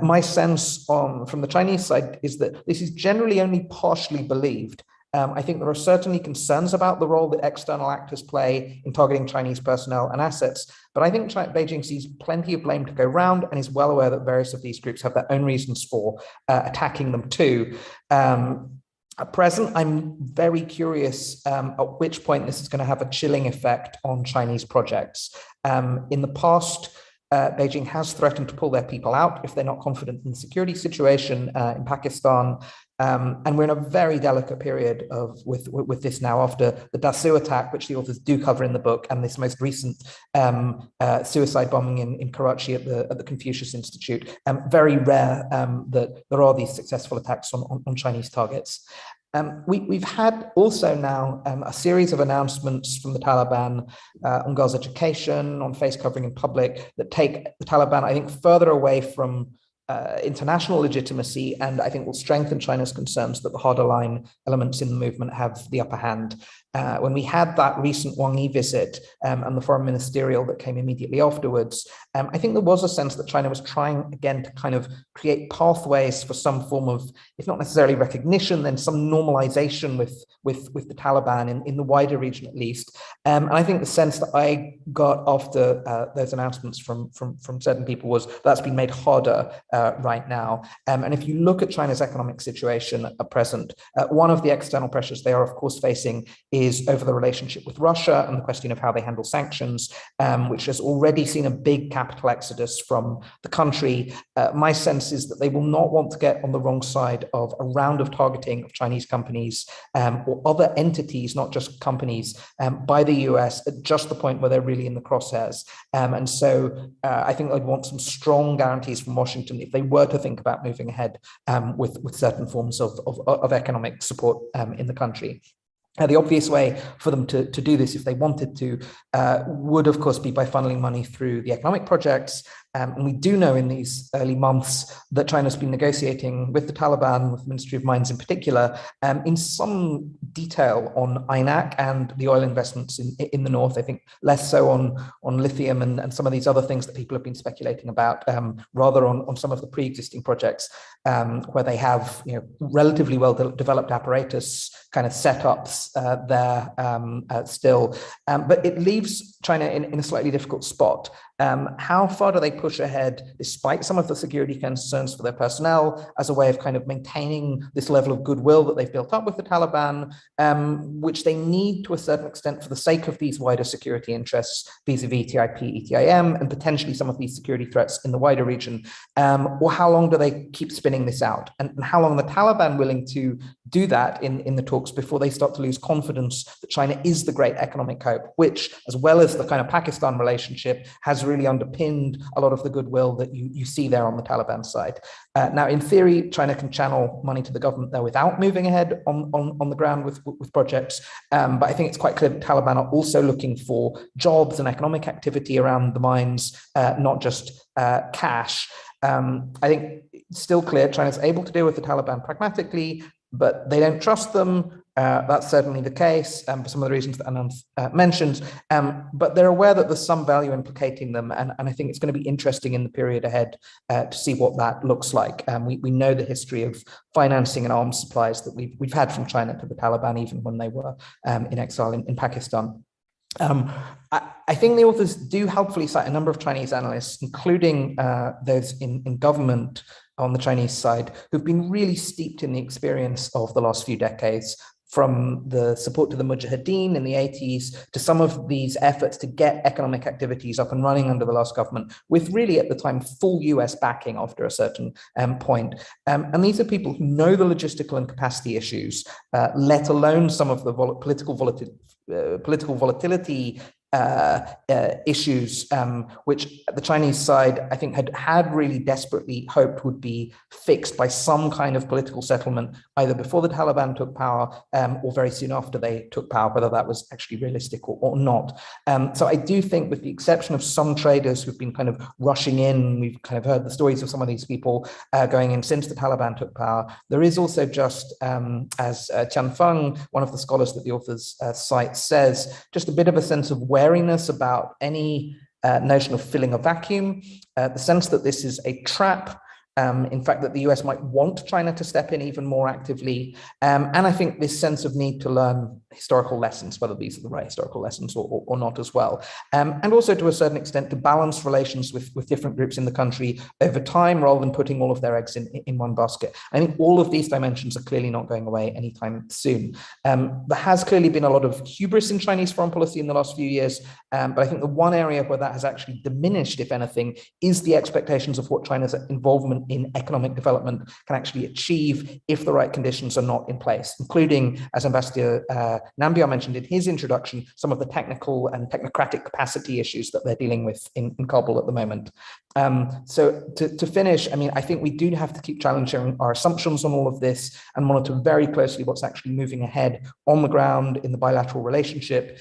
My sense from the Chinese side is that this is generally only partially believed. I think there are certainly concerns about the role that external actors play in targeting Chinese personnel and assets, but I think Beijing sees plenty of blame to go round and is well aware that various of these groups have their own reasons for attacking them too. At present, I'm very curious at which point this is going to have a chilling effect on Chinese projects. In the past, Beijing has threatened to pull their people out if they're not confident in the security situation in Pakistan. And we're in a very delicate period with this now, after the Dessau attack, which the authors do cover in the book, and this most recent suicide bombing in Karachi at the Confucius Institute. Very rare that there are these successful attacks on Chinese targets. We've had also now a series of announcements from the Taliban on girls' education, on face covering in public, that take the Taliban, I think, further away from international legitimacy, and I think will strengthen China's concerns that the harder line elements in the movement have the upper hand. When we had that recent Wang Yi visit and the foreign ministerial that came immediately afterwards, I think there was a sense that China was trying again to kind of create pathways for some form of, if not necessarily recognition, then some normalization with the Taliban in the wider region at least. And I think the sense that I got after those announcements from certain people was that's been made harder right now. And if you look at China's economic situation at present, one of the external pressures they are of course facing is over the relationship with Russia and the question of how they handle sanctions, which has already seen a big capital exodus from the country. My sense is that they will not want to get on the wrong side of a round of targeting of Chinese companies or other entities, not just companies, by the US at just the point where they're really in the crosshairs. And so I think they'd want some strong guarantees from Washington if they were to think about moving ahead with certain forms of economic support in the country. The obvious way for them to do this, if they wanted to, would of course be by funneling money through the economic projects. And we do know in these early months that China's been negotiating with the Taliban, with the Ministry of Mines in particular, in some detail on INAC and the oil investments in the north. I think less so on lithium and some of these other things that people have been speculating about, rather on some of the pre-existing projects where they have relatively well developed apparatus kind of setups there still. But it leaves China in a slightly difficult spot. How far do they push ahead, despite some of the security concerns for their personnel, as a way of kind of maintaining this level of goodwill that they've built up with the Taliban, which they need to a certain extent for the sake of these wider security interests vis-a-vis TIP, ETIM, and potentially some of these security threats in the wider region? Or how long do they keep spinning this out? And how long are the Taliban willing to do that in the talks before they start to lose confidence that China is the great economic hope, which, as well as the kind of Pakistan relationship, has really underpinned a lot of the goodwill that you see there on the Taliban side. Now, in theory, China can channel money to the government there without moving ahead on the ground with projects. But I think it's quite clear that Taliban are also looking for jobs and economic activity around the mines, not just cash. I think it's still clear China's able to deal with the Taliban pragmatically, but they don't trust them. That's certainly the case for some of the reasons that Ananth mentioned, but they're aware that there's some value implicating them, and I think it's going to be interesting in the period ahead to see what that looks like. We know the history of financing and arms supplies that we've had from China to the Taliban, even when they were in exile in Pakistan. I think the authors do helpfully cite a number of Chinese analysts, including those in government on the Chinese side, who've been really steeped in the experience of the last few decades, from the support to the Mujahideen in the 80s to some of these efforts to get economic activities up and running under the last government, with really at the time full US backing after a certain point. And these are people who know the logistical and capacity issues, let alone some of the political volatility issues, which the Chinese side, I think, had really desperately hoped would be fixed by some kind of political settlement, either before the Taliban took power or very soon after they took power, whether that was actually realistic or not. So I do think, with the exception of some traders who've been kind of rushing in, we've kind of heard the stories of some of these people going in since the Taliban took power, there is also just, as Chan Feng, one of the scholars that the authors cite, says, just a bit of a sense of wariness about any notion of filling a vacuum, the sense that this is a trap, in fact, that the US might want China to step in even more actively. And I think this sense of need to learn historical lessons, whether these are the right historical lessons or not as well. And also to a certain extent to balance relations with different groups in the country over time rather than putting all of their eggs in one basket. I think all of these dimensions are clearly not going away anytime soon. There has clearly been a lot of hubris in Chinese foreign policy in the last few years, but I think the one area where that has actually diminished, if anything, is the expectations of what China's involvement in economic development can actually achieve if the right conditions are not in place, including, as Ambassador Nambiar mentioned in his introduction, some of the technical and technocratic capacity issues that they're dealing with in Kabul at the moment. So to finish, I mean, I think we do have to keep challenging our assumptions on all of this and monitor very closely what's actually moving ahead on the ground in the bilateral relationship,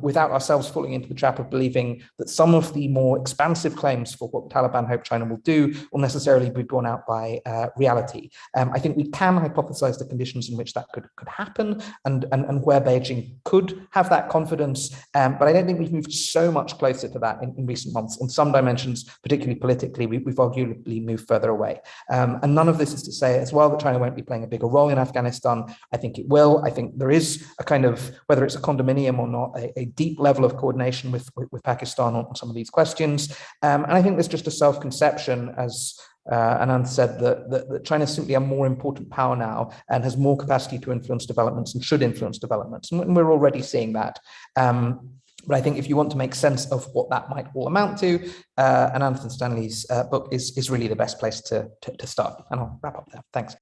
without ourselves falling into the trap of believing that some of the more expansive claims for what the Taliban hope China will do will necessarily be borne out by reality. I think we can hypothesize the conditions in which that could happen and where Beijing could have that confidence, but I don't think we've moved so much closer to that in recent months. On some dimensions, particularly politically, we've arguably moved further away. And none of this is to say as well that China won't be playing a bigger role in Afghanistan. I think it will. I think there is a kind of, whether it's a condominium or not, a deep level of coordination with Pakistan on some of these questions. And I think there's just a self-conception, as Ananth said, that China is simply a more important power now and has more capacity to influence developments and should influence developments. And we're already seeing that. But I think if you want to make sense of what that might all amount to, Ananth and Stanley's book is really the best place to start. And I'll wrap up there. Thanks.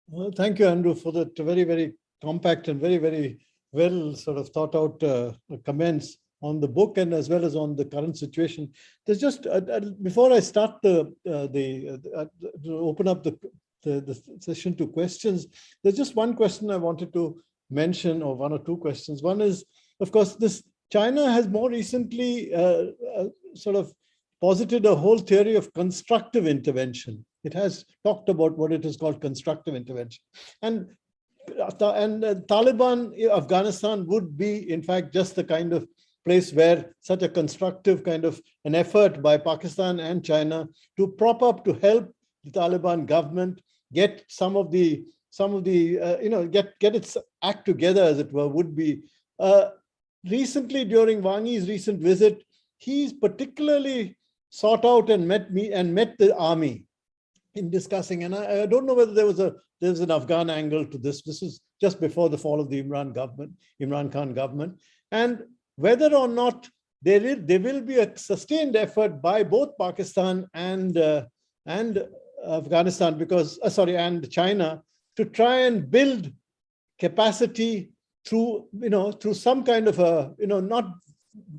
Well, thank you, Andrew, for that very, very compact and very, very well sort of thought out comments on the book and as well as on the current situation. There's just, before I start to open up the session to questions, there's just one question I wanted to mention, or one or two questions. One is, of course, China has more recently sort of posited a whole theory of constructive intervention. It has talked about what it is called constructive intervention. And Taliban, Afghanistan would be, in fact, just the kind of place where such a constructive kind of an effort by Pakistan and China to prop up, to help the Taliban government get some of the get its act together, as it were, would be. Recently, during Wang Yi's recent visit, he's particularly sought out and met the army in discussing. And I don't know whether there's an Afghan angle to this. This is just before the fall of the Imran Khan government, and whether or not there will be a sustained effort by both Pakistan and Afghanistan, and China, to try and build capacity through some kind of a,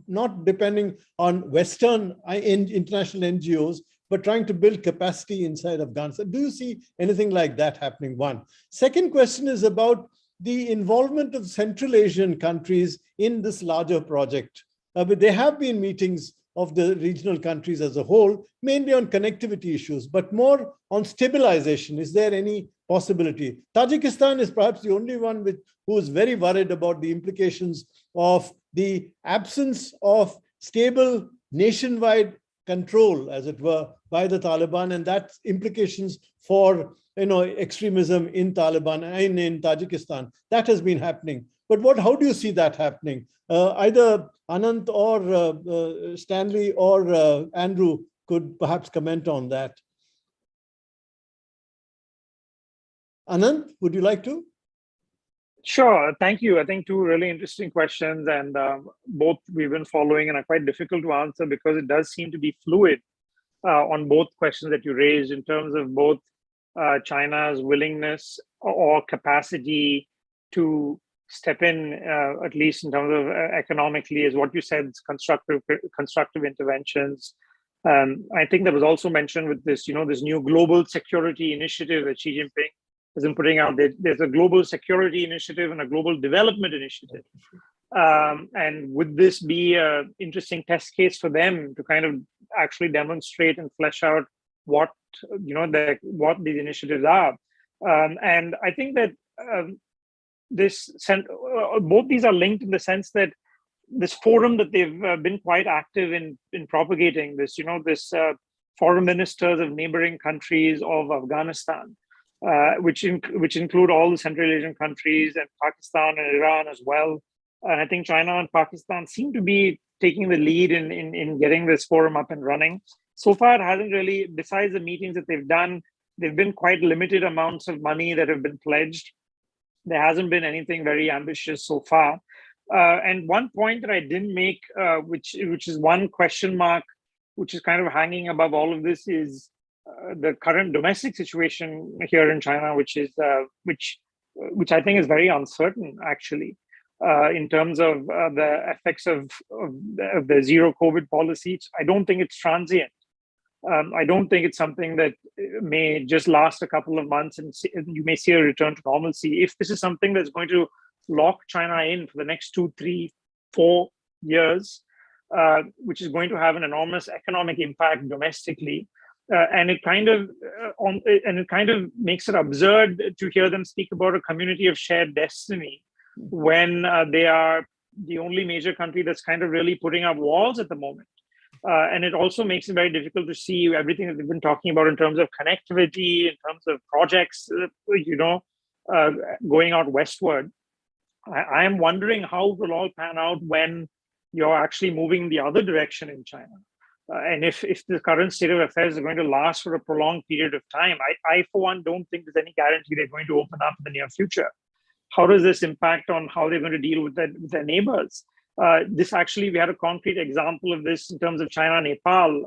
not depending on Western international NGOs, but trying to build capacity inside Afghanistan. Do you see anything like that happening? One. Second question is about the involvement of Central Asian countries in this larger project. But there have been meetings of the regional countries as a whole, mainly on connectivity issues, but more on stabilization. Is there any possibility? Tajikistan is perhaps the only one who is very worried about the implications of the absence of stable nationwide control, as it were, by the Taliban, and that's implications for extremism in Taliban and in Tajikistan. That has been happening. But how do you see that happening? Either Ananth or Stanley or Andrew could perhaps comment on that. Ananth, would you like to? Sure, thank you. I think two really interesting questions, and both we've been following and are quite difficult to answer because it does seem to be fluid on both questions that you raised in terms of both China's willingness or capacity to step in, at least in terms of economically, as what you said, constructive interventions. I think that was also mentioned with this, this new global security initiative that Xi Jinping has been putting out. There's a global security initiative and a global development initiative. And would this be an interesting test case for them to kind of actually demonstrate and flesh out what these initiatives are? And I think that both these are linked in the sense that this forum that they've been quite active in propagating, this foreign ministers of neighboring countries of Afghanistan. which include all the Central Asian countries and Pakistan and Iran as well. And I think China and Pakistan seem to be taking the lead in getting this forum up and running. So far, it hasn't really, besides the meetings that they've done, they've been quite limited amounts of money that have been pledged. There hasn't been anything very ambitious so far. And one point that I didn't make, which is one question mark, which is kind of hanging above all of this, is the current domestic situation here in China, which I think is very uncertain, actually, in terms of the effects of the zero COVID policy. I don't think it's transient. I don't think it's something that may just last a couple of months and you may see a return to normalcy. If this is something that's going to lock China in for the next 2, 3, 4 years, which is going to have an enormous economic impact domestically, and it kind of makes it absurd to hear them speak about a community of shared destiny when they are the only major country that's kind of really putting up walls at the moment. And it also makes it very difficult to see everything that we've been talking about in terms of connectivity, in terms of projects, going out westward. I am wondering how it will all pan out when you're actually moving the other direction in China. And if the current state of affairs is going to last for a prolonged period of time, I for one, don't think there's any guarantee they're going to open up in the near future. How does this impact on how they're going to deal with their neighbors? This actually, we had a concrete example of this in terms of China-Nepal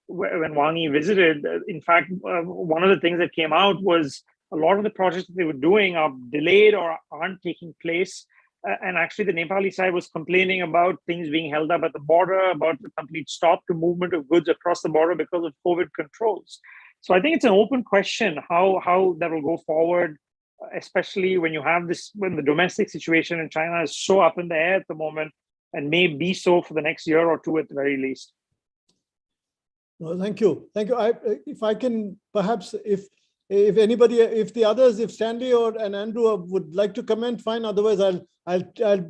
when Wang Yi visited. In fact, one of the things that came out was a lot of the projects that they were doing are delayed or aren't taking place. And actually, the Nepali side was complaining about things being held up at the border, about the complete stop to movement of goods across the border because of COVID controls. So I think it's an open question how that will go forward, especially when you have this, when the domestic situation in China is so up in the air at the moment and may be so for the next year or two at the very least. Well, thank you. Thank you. If I can perhaps, if anybody, if the others, if Stanley and Andrew would like to comment, fine. Otherwise, I'll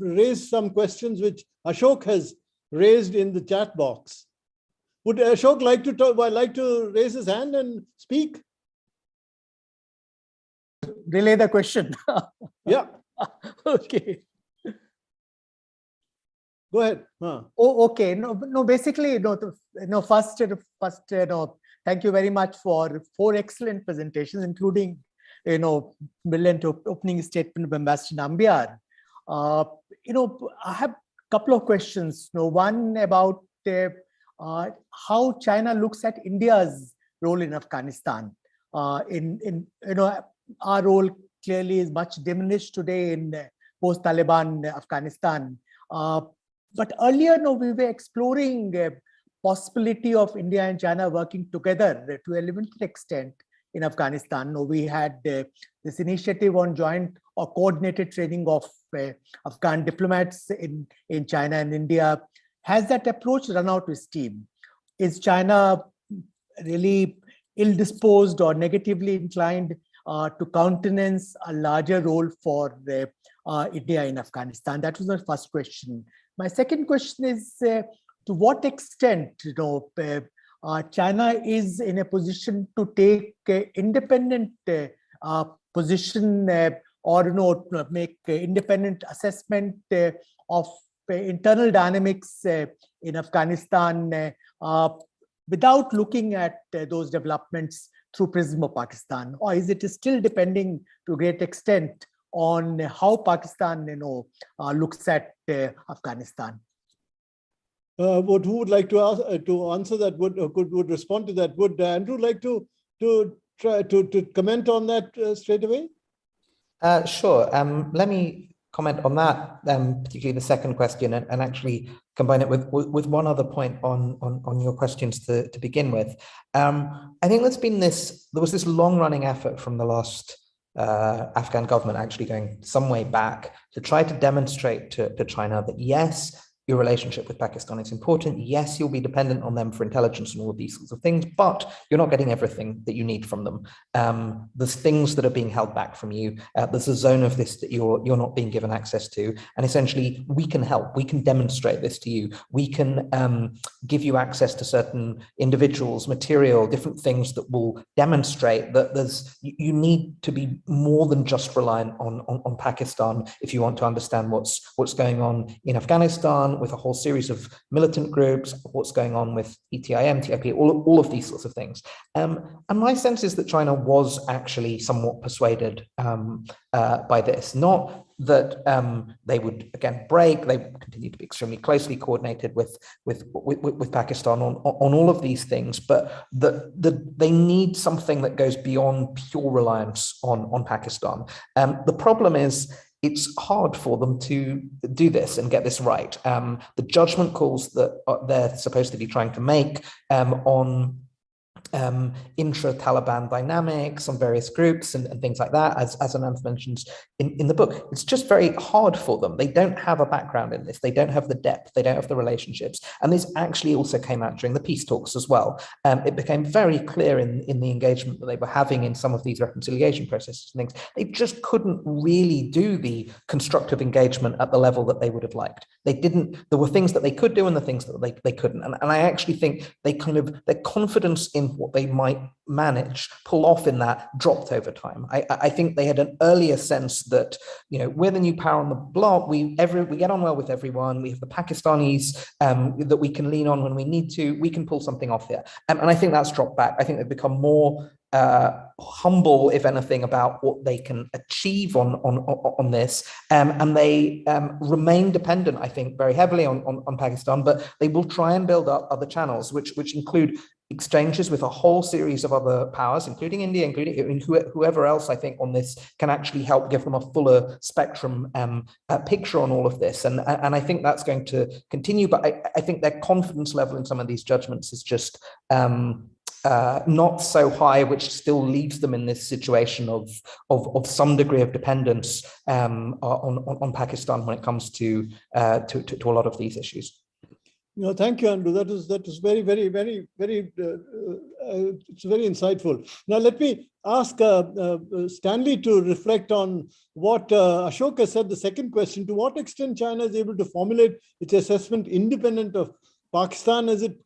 raise some questions which Ashok has raised in the chat box. Would Ashok like to raise his hand and speak? Relay the question. Yeah. Okay. Go ahead. Oh, okay. No. Basically, first, thank you very much for 4 excellent presentations, including, brilliant opening statement of Ambassador Nambiar. I have a couple of questions. One about how China looks at India's role in Afghanistan. Our role clearly is much diminished today in post-Taliban Afghanistan. But earlier, we were exploring possibility of India and China working together to a limited extent in Afghanistan. We had this initiative on joint or coordinated training of Afghan diplomats in China and India. Has that approach run out of steam? Is China really ill-disposed or negatively inclined to countenance a larger role for India in Afghanistan? That was my first question. My second question is, to what extent China is in a position to take independent position or make independent assessment of internal dynamics in Afghanistan without looking at those developments through prism of Pakistan? Or is it still depending to a great extent on how Pakistan looks at Afghanistan? Who would like to answer that? Would respond to that? Would Andrew like to try to comment on that straight away? Sure. Let me comment on that, particularly the second question, and actually combine it with one other point on your questions to begin with. I think there was this long-running effort from the last Afghan government, actually going some way back, to try to demonstrate to China that yes, your relationship with Pakistan is important. Yes, you'll be dependent on them for intelligence and all of these sorts of things, but you're not getting everything that you need from them. There's things that are being held back from you. There's a zone of this that you're not being given access to. And essentially, we can help. We can demonstrate this to you. We can give you access to certain individuals, material, different things that will demonstrate that you need to be more than just reliant on Pakistan if you want to understand what's going on in Afghanistan, with a whole series of militant groups, what's going on with ETIM, TIP, all of these sorts of things. And my sense is that China was actually somewhat persuaded by this. Not that they would again break. They continue to be extremely closely coordinated with Pakistan on all of these things, but they need something that goes beyond pure reliance on Pakistan. The problem is, it's hard for them to do this and get this right. The judgment calls that they're supposed to be trying to make on intra-Taliban dynamics on various groups and things like that, as Ananth mentions in the book. It's just very hard for them. They don't have a background in this. They don't have the depth. They don't have the relationships. And this actually also came out during the peace talks as well. It became very clear in the engagement that they were having in some of these reconciliation processes and things. They just couldn't really do the constructive engagement at the level that they would have liked. They didn't. There were things that they could do and the things that they couldn't. And I actually think their confidence in what they might manage, pull off in that, dropped over time. I think they had an earlier sense that, we're the new power on the block. We get on well with everyone. We have the Pakistanis that we can lean on when we need to. We can pull something off here. And I think that's dropped back. I think they've become more humble, if anything, about what they can achieve on this, and they remain dependent, I think, very heavily on Pakistan. But they will try and build up other channels, which include exchanges with a whole series of other powers, including India, including whoever else I think on this can actually help give them a fuller spectrum picture on all of this. And I think that's going to continue. But I think their confidence level in some of these judgments is just not so high, which still leaves them in this situation of some degree of dependence on Pakistan when it comes to a lot of these issues. Thank you, Andrew. That is very, very, very, very. It's very insightful. Now, let me ask Stanley to reflect on what Ashok has said. The second question: to what extent China is able to formulate its assessment independent of Pakistan? Is it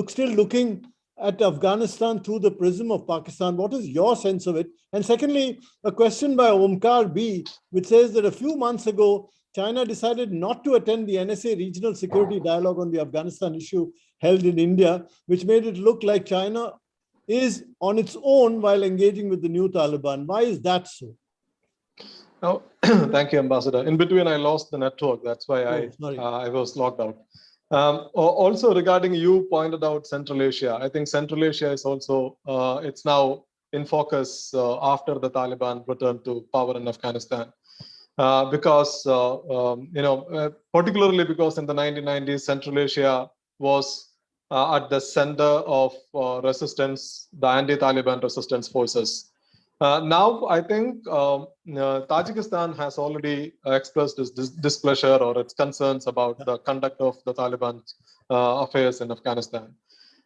still looking at Afghanistan through the prism of Pakistan? What is your sense of it? And secondly, a question by Omkar B, which says that a few months ago, China decided not to attend the NSA Regional Security Dialogue on the Afghanistan issue held in India, which made it look like China is on its own while engaging with the new Taliban. Why is that so? Oh, thank you, Ambassador. In between, I lost the network. That's why I was locked out. Also, regarding you pointed out Central Asia, I think Central Asia is also, it's now in focus after the Taliban returned to power in Afghanistan. Because, particularly because in the 1990s, Central Asia was at the center of resistance, the anti-Taliban resistance forces. Now, I think Tajikistan has already expressed its displeasure or its concerns about the conduct of the Taliban affairs in Afghanistan.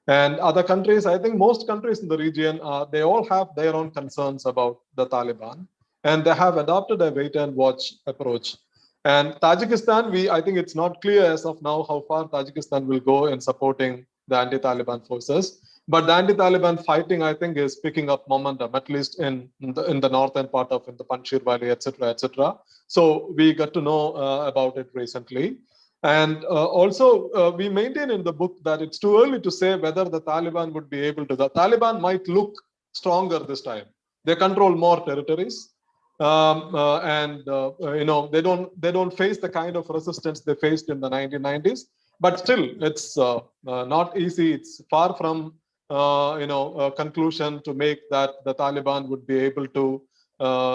And other countries, I think most countries in the region, they all have their own concerns about the Taliban. And they have adopted a wait and watch approach. And Tajikistan, I think it's not clear as of now how far Tajikistan will go in supporting the anti-Taliban forces. But the anti-Taliban fighting, I think, is picking up momentum, at least in the northern part of the Panjshir Valley, etc., etc. So we got to know about it recently. And also, we maintain in the book that it's too early to say whether the Taliban would be able to. The Taliban might look stronger this time. They control more territories. They don't face the kind of resistance they faced in the 1990s, but still it's not easy. It's far from a conclusion to make that the Taliban would be able to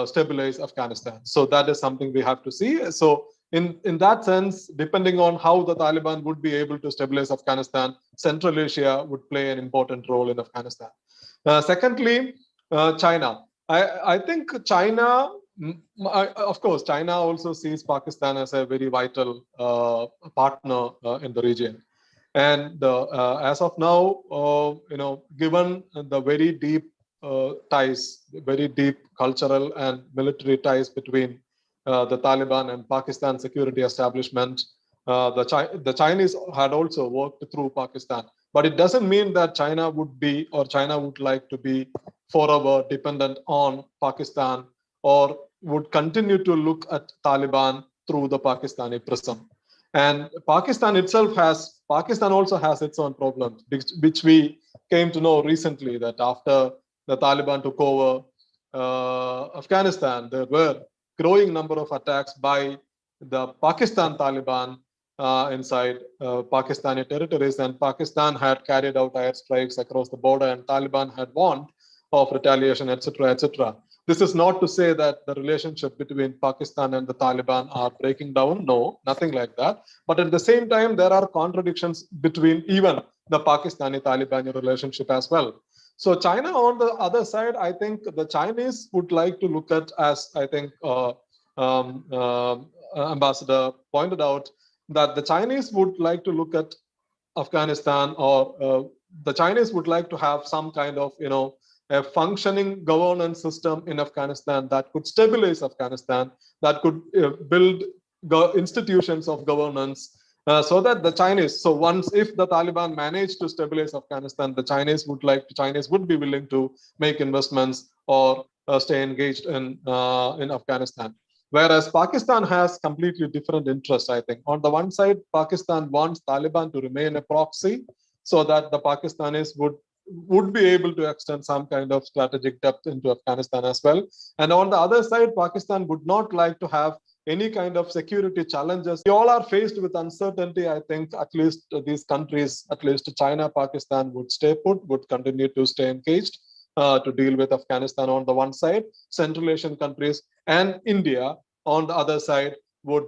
stabilize Afghanistan. So that is something we have to see. So in that sense, depending on how the Taliban would be able to stabilize Afghanistan, Central Asia would play an important role in Afghanistan. Secondly, China. I think China Of course, China also sees Pakistan as a very vital partner in the region. And as of now, given the very deep ties, very deep cultural and military ties between the Taliban and Pakistan security establishment, the Chinese had also worked through Pakistan. But it doesn't mean that China would be, or China would like to be forever dependent on Pakistan, or would continue to look at Taliban through the Pakistani prism. And Pakistan also has its own problems, which we came to know recently, that after the Taliban took over Afghanistan, there were growing number of attacks by the Pakistan Taliban inside Pakistani territories, and Pakistan had carried out airstrikes across the border, and Taliban had warned of retaliation, etc., etc. This is not to say that the relationship between Pakistan and the Taliban are breaking down. No, nothing like that. But at the same time, there are contradictions between even the Pakistani-Talibani relationship as well. So China, on the other side, I think the Chinese would like to look at, as I think Ambassador pointed out, that the Chinese would like to look at Afghanistan, or the Chinese would like to have some kind of, a functioning governance system in Afghanistan that could stabilize Afghanistan, that could build institutions of governance, so that the Chinese, so once if the Taliban managed to stabilize Afghanistan, the Chinese would be willing to make investments or stay engaged in Afghanistan. Whereas Pakistan has completely different interests, I think. On the one side, Pakistan wants Taliban to remain a proxy so that the Pakistanis would be able to extend some kind of strategic depth into Afghanistan as well. And on the other side, Pakistan would not like to have any kind of security challenges. We all are faced with uncertainty. I think at least these countries, at least China, Pakistan would stay put, would continue to stay engaged to deal with Afghanistan on the one side. Central Asian countries and India on the other side would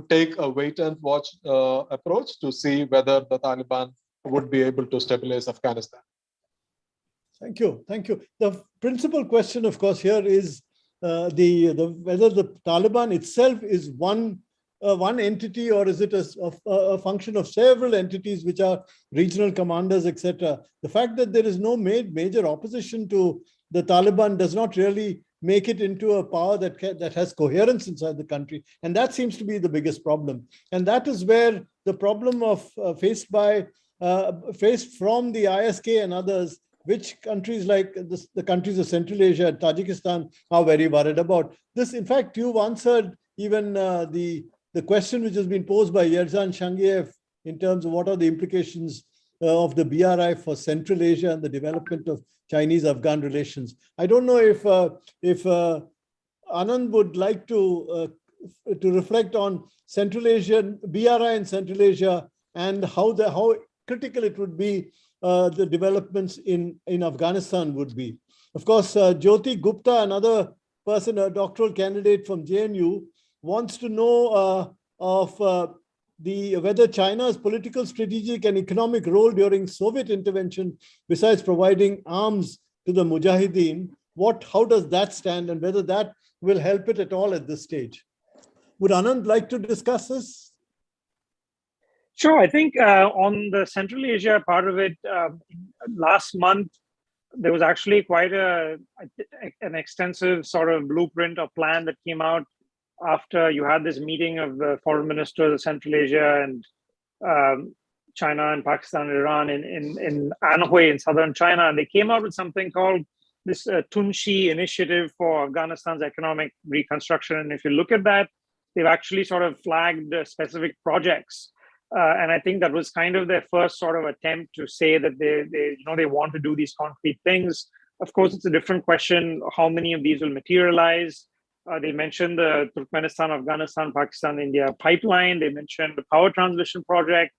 take a wait and watch approach to see whether the Taliban would be able to stabilize Afghanistan. Thank you. Thank you. The principal question, of course, here is whether the Taliban itself is one entity, or is it a function of several entities which are regional commanders, etc. The fact that there is no major opposition to the Taliban does not really make it into a power that has coherence inside the country, and that seems to be the biggest problem. And that is where the problem of faced from the ISK and others, which countries like the countries of Central Asia and Tajikistan are very worried about. This, in fact, you've answered even the question which has been posed by Yerzhan Shangiev in terms of what are the implications of the BRI for Central Asia and the development of Chinese-Afghan relations. I don't know if Ananth would like to reflect on Central Asian BRI in Central Asia and how critical it would be the developments in Afghanistan would be. Of course, Jyoti Gupta, another person, a doctoral candidate from JNU, wants to know whether China's political, strategic, and economic role during Soviet intervention, besides providing arms to the Mujahideen, how does that stand, and whether that will help it at all at this stage? Would Ananth like to discuss this? Sure. I think on the Central Asia part of it, last month, there was actually quite an extensive sort of blueprint or plan that came out after you had this meeting of the foreign ministers of Central Asia and China and Pakistan and Iran in Anhui in southern China. And they came out with something called this Tunshi initiative for Afghanistan's economic reconstruction. And if you look at that, they've actually sort of flagged specific projects. And I think that was kind of their first sort of attempt to say that they want to do these concrete things. Of course, it's a different question how many of these will materialize. They mentioned the Turkmenistan, Afghanistan, Pakistan, India pipeline. They mentioned the power transmission project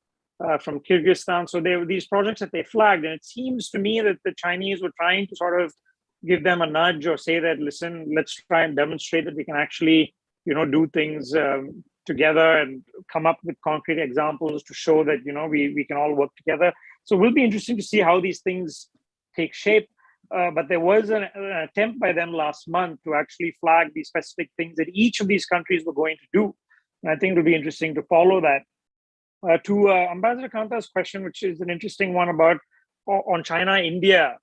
from Kyrgyzstan. So there were these projects that they flagged. And it seems to me that the Chinese were trying to sort of give them a nudge or say that, listen, let's try and demonstrate that we can actually, do things together and come up with concrete examples to show that, we can all work together. So it will be interesting to see how these things take shape. but there was an attempt by them last month to actually flag these specific things that each of these countries were going to do. And I think it'll be interesting to follow that. To Ambassador Kanta's question, which is an interesting one about on China, India,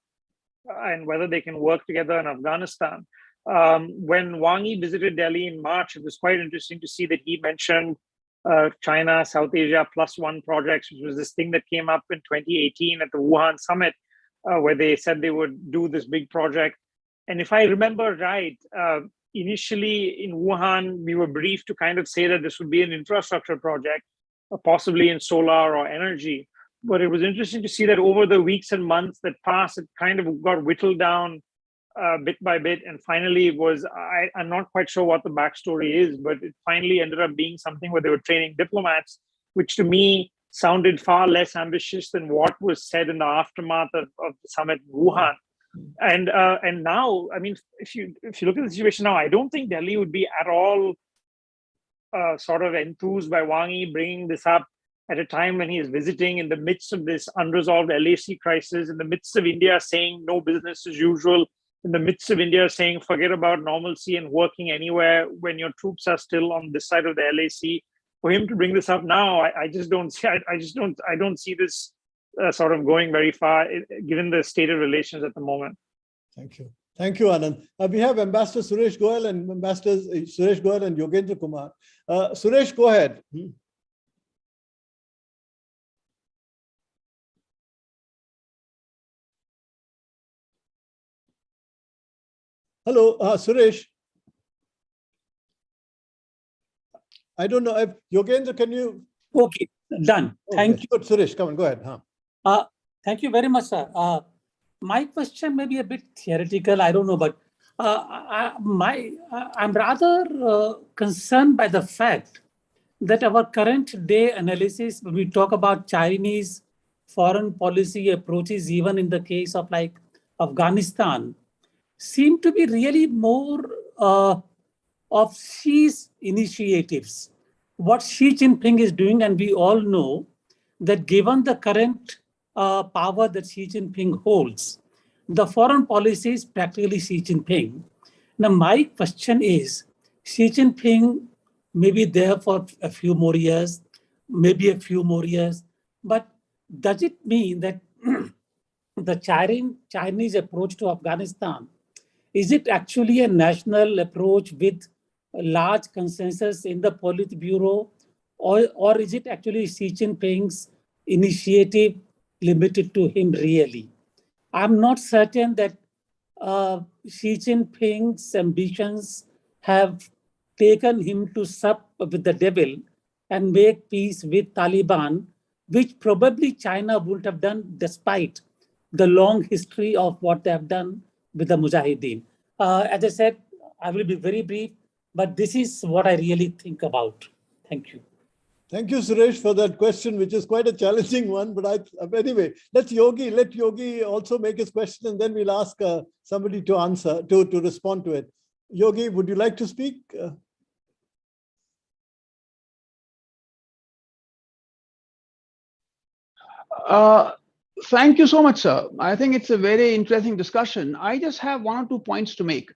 and whether they can work together in Afghanistan. When Wang Yi visited Delhi in March, it was quite interesting to see that he mentioned China, South Asia +1 projects, which was this thing that came up in 2018 at the Wuhan summit, where they said they would do this big project. And if I remember right, initially in Wuhan, we were briefed to kind of say that this would be an infrastructure project, possibly in solar or energy. But it was interesting to see that over the weeks and months that passed, it kind of got whittled down bit by bit. And finally it was, I'm not quite sure what the backstory is, but it finally ended up being something where they were training diplomats, which to me sounded far less ambitious than what was said in the aftermath of the summit in Wuhan. And now, I mean, if you look at the situation now, I don't think Delhi would be at all sort of enthused by Wang Yi bringing this up at a time when he is visiting in the midst of this unresolved LAC crisis, in the midst of India saying no business as usual, in the midst of India saying forget about normalcy and working anywhere when your troops are still on this side of the LAC. For him to bring this up now, I just don't see. I don't see this sort of going very far, given the state of relations at the moment. Thank you. Thank you, Ananth. We have Ambassador Suresh Goyal and Ambassadors Suresh Goyal and Yogendra Kumar. Suresh, go ahead. Hello, Suresh. I don't know if Yogendra, can you? Okay, done. Thank you. Good, Suresh, come on, go ahead. Thank you very much, sir. My question may be a bit theoretical, I don't know, but I'm rather concerned by the fact that our current day analysis, when we talk about Chinese foreign policy approaches, even in the case of like Afghanistan, seem to be really more of Xi's initiatives. What Xi Jinping is doing, and we all know that given the current power that Xi Jinping holds, the foreign policy is practically Xi Jinping. Now, my question is, Xi Jinping may be there for a few more years, maybe a few more years, but does it mean that the Chinese approach to Afghanistan, is it actually a national approach with a large consensus in the Politburo, or is it actually Xi Jinping's initiative limited to him really? I'm not certain that Xi Jinping's ambitions have taken him to sup with the devil and make peace with Taliban, which probably China wouldn't have done despite the long history of what they have done with the Mujahideen. As I said, I will be very brief, but this is what I really think about. Thank you. Thank you, Suresh, for that question, which is quite a challenging one. But anyway, let Yogi also make his question, and then we'll ask somebody to answer, to respond to it. Yogi, would you like to speak? Thank you so much, sir. I think it's a very interesting discussion. I just have 1 or 2 points to make.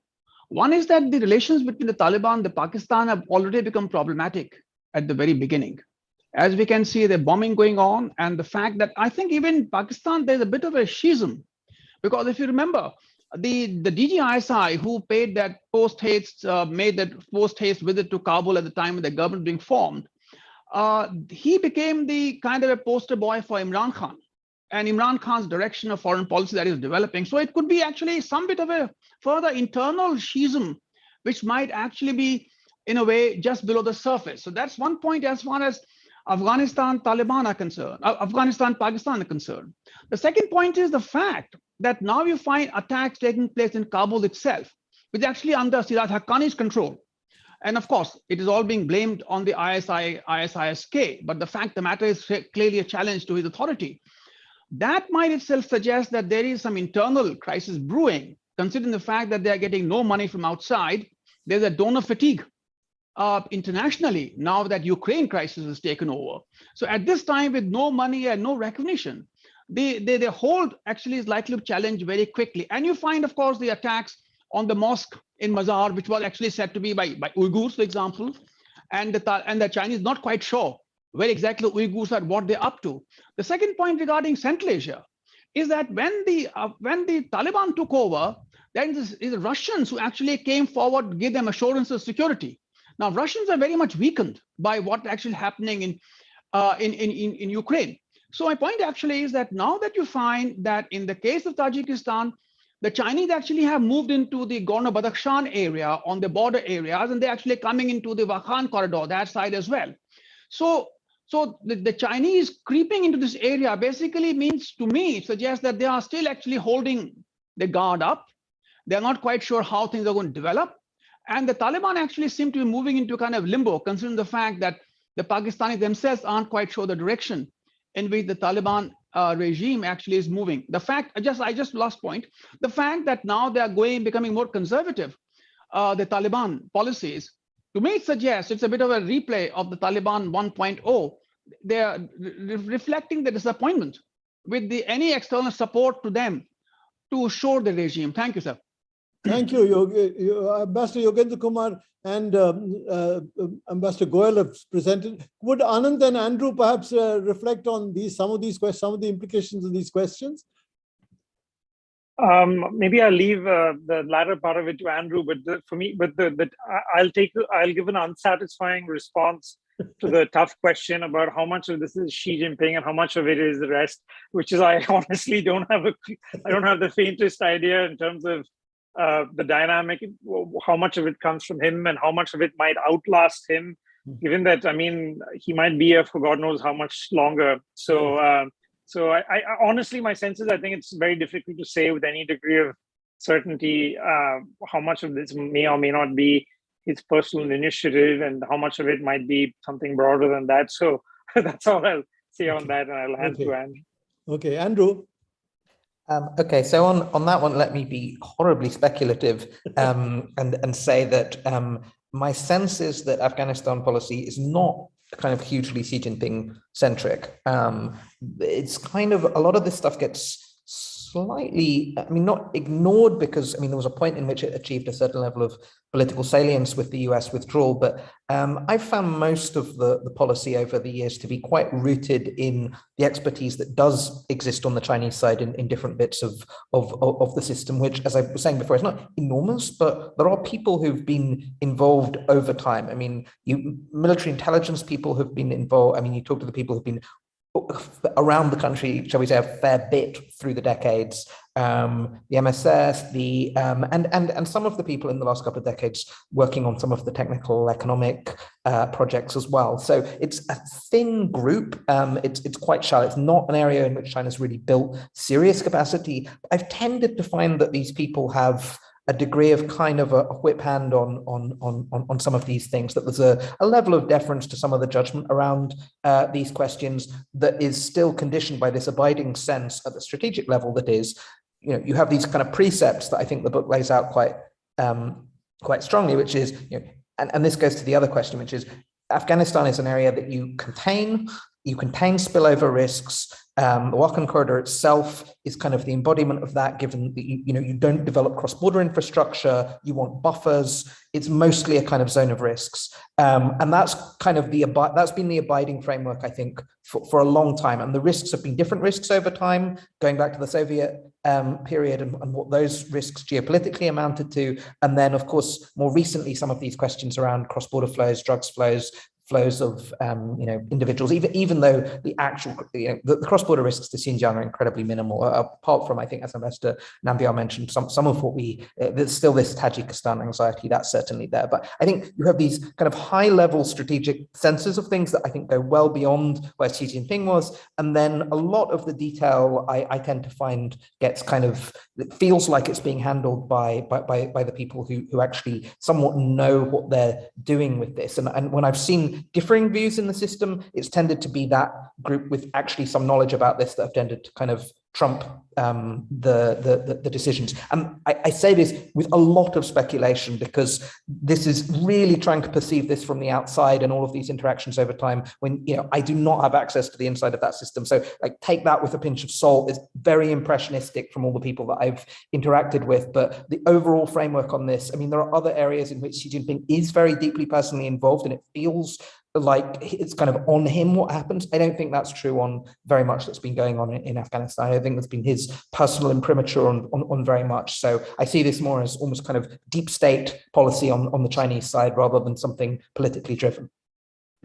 One is that the relations between the Taliban and Pakistan have already become problematic at the very beginning. As we can see, the bombing going on, and the fact that I think even in Pakistan, there's a bit of a schism. Because if you remember, the DGISI who paid that made that post-haste visit to Kabul at the time of the government being formed, he became the kind of a poster boy for Imran Khan and Imran Khan's direction of foreign policy that is developing. So it could be actually some bit of a further internal schism, which might actually be, in a way, just below the surface. So that's one point as far as Afghanistan-Taliban are concerned, Afghanistan-Pakistan are concerned. The second point is the fact that now you find attacks taking place in Kabul itself, which is actually under Siraj Haqqani's control. And of course, it is all being blamed on the ISIS-K, but the fact the matter is clearly a challenge to his authority. That might itself suggest that there is some internal crisis brewing, considering the fact that they are getting no money from outside. There's a donor fatigue internationally now that Ukraine crisis has taken over. So at this time, with no money and no recognition, the hold actually is likely to challenge very quickly. And you find, of course, the attacks on the mosque in Mazar, which was actually said to be by Uyghurs, for example, and the Chinese not quite sure where exactly the Uyghurs are, what they're up to. The second point regarding Central Asia is that when the Taliban took over, then is the Russians who actually came forward to give them assurance of security. Now, Russians are very much weakened by what's actually happening in Ukraine. So my point actually is that now that you find that in the case of Tajikistan, the Chinese actually have moved into the Gorno-Badakhshan area on the border areas, and they're actually coming into the Wakhan corridor, that side as well. So the Chinese creeping into this area basically means, to me, suggests that they are still actually holding the guard up. They're not quite sure how things are going to develop. And the Taliban actually seem to be moving into kind of limbo, considering the fact that the Pakistanis themselves aren't quite sure the direction in which the Taliban regime actually is moving. The fact, last point, the fact that now they are becoming more conservative, the Taliban policies, to me it suggests it's a bit of a replay of the Taliban 1.0. They are reflecting the disappointment with any external support to them to assure the regime. Thank you, sir. Thank you, Ambassador Yogendra Kumar and Ambassador Goyal have presented. Would Ananth and Andrew perhaps reflect on some of the implications of these questions? Maybe I'll leave the latter part of it to Andrew, but I'll give an unsatisfying response to the tough question about how much of this is Xi Jinping and how much of it is the rest, which is I honestly don't have the faintest idea in terms of the dynamic, how much of it comes from him and how much of it might outlast him, given that, I mean, he might be here for God knows how much longer. So I honestly, my sense is I think it's very difficult to say with any degree of certainty how much of this may or may not be his personal initiative and how much of it might be something broader than that. So that's all I'll say on that, and I'll hand to Andrew. Okay, Andrew. Okay, so on that one, let me be horribly speculative and say that my sense is that Afghanistan policy is not kind of hugely Xi Jinping centric. It's kind of, a lot of this stuff gets slightly, I mean, not ignored, because, I mean, there was a point in which it achieved a certain level of political salience with the US withdrawal, but I found most of the policy over the years to be quite rooted in the expertise that does exist on the Chinese side in different bits of the system, which, as I was saying before, is not enormous, but there are people who've been involved over time. I mean, military intelligence people have been involved. I mean, you talk to the people who've been around the country, shall we say, a fair bit through the decades. The MSS, and some of the people in the last couple of decades working on some of the technical economic projects as well. So it's a thin group. It's quite shallow. It's not an area in which China's really built serious capacity. I've tended to find that these people have a degree of kind of a whip hand on some of these things, that there's a level of deference to some of the judgment around these questions that is still conditioned by this abiding sense at the strategic level that is, you know, you have these kind of precepts that I think the book lays out quite strongly, which is, you know, and this goes to the other question, which is Afghanistan is an area that you contain spillover risks. The Wakhan corridor itself is kind of the embodiment of that, given that you don't develop cross-border infrastructure, you want buffers. It's mostly a kind of zone of risks, and that's kind of that's been the abiding framework, I think, for a long time. And the risks have been different risks over time, going back to the Soviet period and what those risks geopolitically amounted to, and then of course more recently some of these questions around cross-border flows, drugs flows of individuals, even though the actual the cross-border risks to Xinjiang are incredibly minimal, apart from, I think, as Ambassador Nambiar mentioned, some of what there's still this Tajikistan anxiety that's certainly there. But I think you have these kind of high-level strategic senses of things that I think go well beyond where Xi Jinping was, and then a lot of the detail I tend to find gets kind of, it feels like it's being handled by the people who actually somewhat know what they're doing with this. And when I've seen differing views in the system, it's tended to be that group with actually some knowledge about this that have tended to kind of trump the decisions. I say this with a lot of speculation because this is really trying to perceive this from the outside and all of these interactions over time when, I do not have access to the inside of that system. So take that with a pinch of salt. It's very impressionistic from all the people that I've interacted with, but the overall framework on this, there are other areas in which Xi Jinping is very deeply personally involved, and it feels like it's kind of on him what happens. I don't think that's true on very much that's been going on in Afghanistan. I don't think that's been his personal imprimatur on very much. So I see this more as almost kind of deep state policy on the Chinese side rather than something politically driven.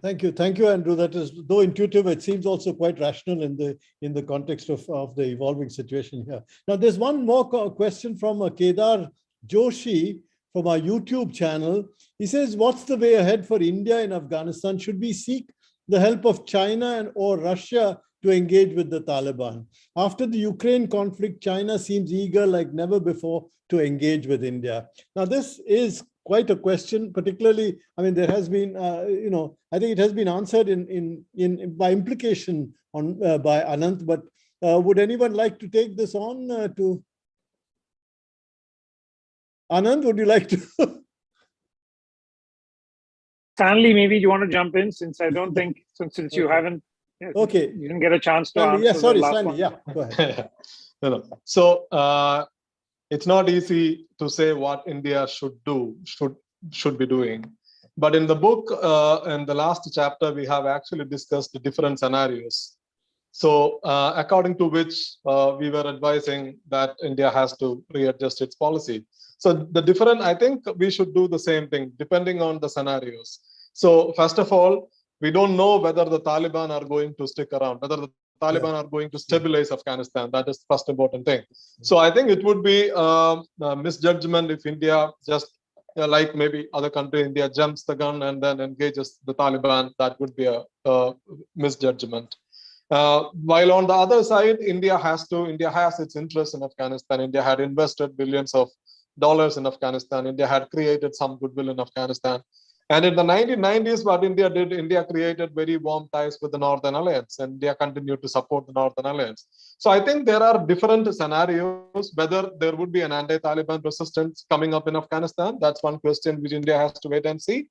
Thank you, Andrew. That is, though intuitive, it seems also quite rational in the context of the evolving situation here. Now, there's one more question from Kedar Joshi from our YouTube channel. He says, what's the way ahead for India in Afghanistan? Should we seek the help of China or Russia to engage with the Taliban? After the Ukraine conflict, China seems eager like never before to engage with India. Now, this is quite a question, particularly, there has been, I think it has been answered by implication by Ananth, but would anyone like to take this on Ananth, would you like to? Stanley, maybe you want to jump in since I don't think, since you haven't, okay, you didn't get a chance to Stanley, answer. Stanley, one. yeah, go ahead. No. So it's not easy to say what India should be doing. But in the book, in the last chapter, we have actually discussed the different scenarios. So according to which we were advising that India has to readjust its policy. So I think we should do the same thing depending on the scenarios. So first of all, we don't know whether the Taliban are going to stick around, whether the Taliban are going to stabilize Afghanistan. That is the first important thing. So I think it would be a misjudgment if India just, like maybe other country, India jumps the gun and then engages the Taliban. That would be a misjudgment. While on the other side, India has its interest in Afghanistan. India had invested billions of dollars in Afghanistan. India had created some goodwill in Afghanistan. And in the 1990s, what India did, India created very warm ties with the Northern Alliance, and India continued to support the Northern Alliance. So I think there are different scenarios, whether there would be an anti-Taliban resistance coming up in Afghanistan. That's one question which India has to wait and see.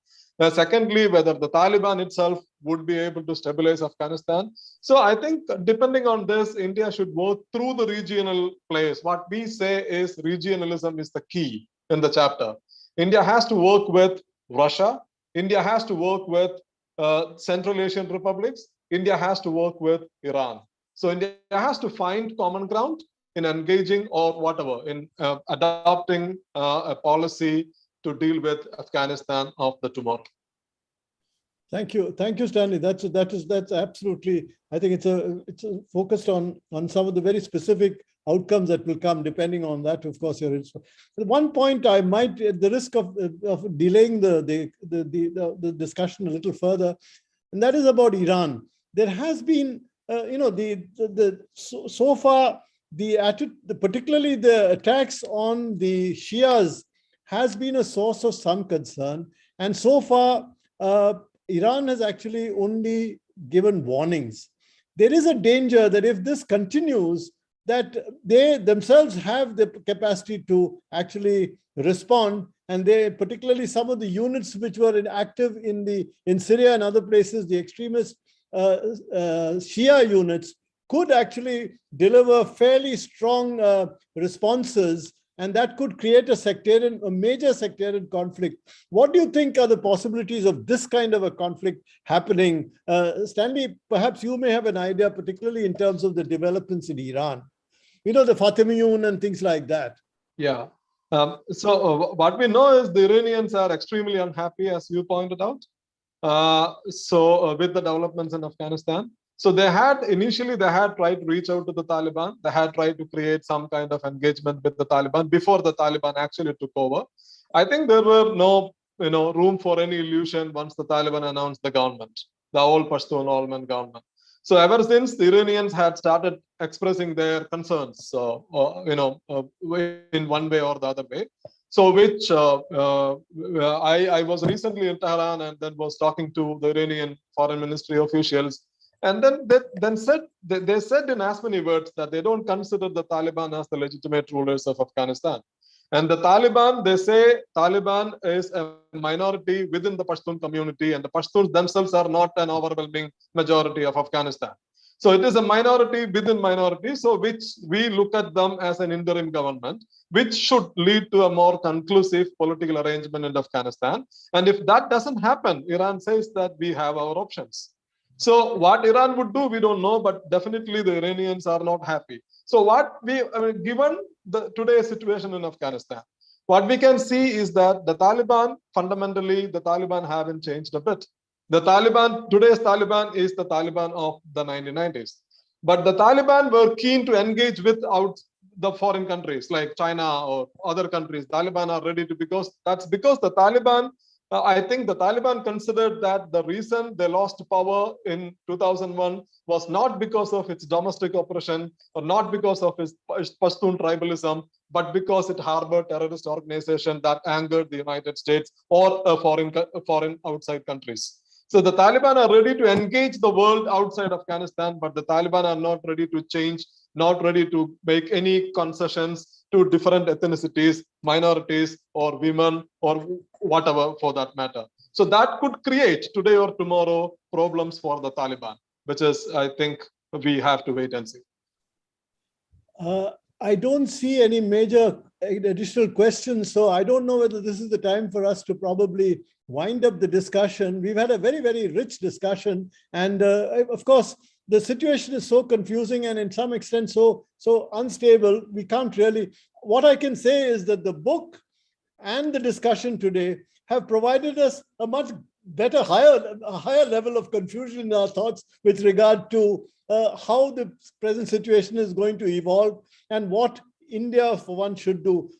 Secondly, whether the Taliban itself would be able to stabilize Afghanistan. So I think depending on this, India should go through the regional players. What we say is regionalism is the key in the chapter. India has to work with Russia. India has to work with Central Asian republics. India has to work with Iran. So India has to find common ground in engaging or whatever, in adopting a policy to deal with Afghanistan of the tomorrow. Thank you, Stanley. That's absolutely. I think it's focused on some of the very specific outcomes that will come depending on that. Of course, one point I might, at the risk of delaying the discussion a little further, and that is about Iran. There has been, so far particularly the attacks on the Shias has been a source of some concern. And so far, Iran has actually only given warnings. There is a danger that if this continues, that they themselves have the capacity to actually respond. And particularly some of the units which were active in Syria and other places, the extremist Shia units could actually deliver fairly strong responses. And that could create a major sectarian conflict. What do you think are the possibilities of this kind of a conflict happening? Stanley, perhaps you may have an idea, particularly in terms of the developments in Iran. The Fatimiyun and things like that. Yeah. So what we know is the Iranians are extremely unhappy, as you pointed out. With the developments in Afghanistan. So initially they had tried to reach out to the Taliban. They had tried to create some kind of engagement with the Taliban before the Taliban actually took over. I think there were no room for any illusion once the Taliban announced the government, the all Pashtun all-man government. So ever since, the Iranians had started expressing their concerns, in one way or the other way. So which I was recently in Tehran and then was talking to the Iranian foreign ministry officials. And then they said in as many words that they don't consider the Taliban as the legitimate rulers of Afghanistan. And the Taliban, they say Taliban is a minority within the Pashtun community, and the Pashtuns themselves are not an overwhelming majority of Afghanistan. So it is a minority within minority, so which we look at them as an interim government, which should lead to a more conclusive political arrangement in Afghanistan. And if that doesn't happen, Iran says that we have our options. So what Iran would do, we don't know, but definitely the Iranians are not happy. So given today's situation in Afghanistan, what we can see is that the Taliban, fundamentally, the Taliban haven't changed a bit. The Taliban, today's Taliban is the Taliban of the 1990s. But the Taliban were keen to engage with the foreign countries like China or other countries. Taliban are ready to, because the Taliban, I think the Taliban considered that the reason they lost power in 2001 was not because of its domestic oppression or not because of its Pashtun tribalism, but because it harbored terrorist organization that angered the United States or foreign outside countries. So the Taliban are ready to engage the world outside Afghanistan, but the Taliban are not ready to change, not ready to make any concessions to different ethnicities, minorities, or women, or whatever for that matter. So that could create today or tomorrow problems for the Taliban, which is, I think, we have to wait and see. I don't see any major additional questions, so I don't know whether this is the time for us to probably wind up the discussion. We've had a very, very rich discussion, and of course, the situation is so confusing and in some extent so unstable, we can't really. What I can say is that the book and the discussion today have provided us a much better, higher level of confusion in our thoughts with regard to how the present situation is going to evolve and what India, for one, should do.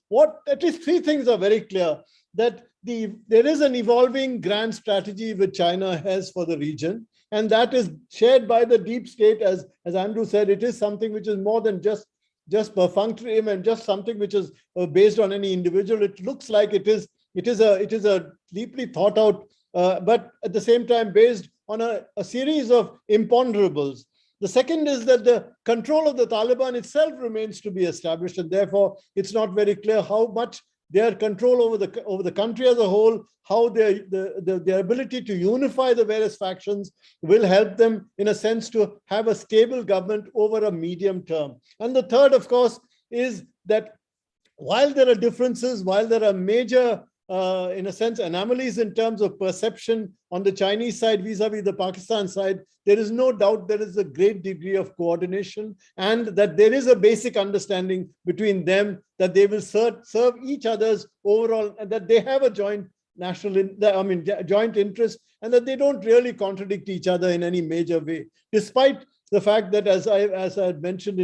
At least three things are very clear: that there is an evolving grand strategy which China has for the region, and that is shared by the deep state. As Andrew said, it is something which is more than just perfunctory and just something which is based on any individual. It looks like it is a deeply thought out, but at the same time based on a series of imponderables. The second is that the control of the Taliban itself remains to be established, and therefore it's not very clear how much their control over the country as a whole, how their ability to unify the various factions will help them, in a sense, to have a stable government over a medium term. And the third, of course, is that while there are differences, while there are major, in a sense, anomalies in terms of perception on the Chinese side vis-a-vis the Pakistan side, there is no doubt there is a great degree of coordination, and that there is a basic understanding between them that they will serve each other's overall, and that they have a joint joint interest, and that they don't really contradict each other in any major way, despite the fact that, as I had mentioned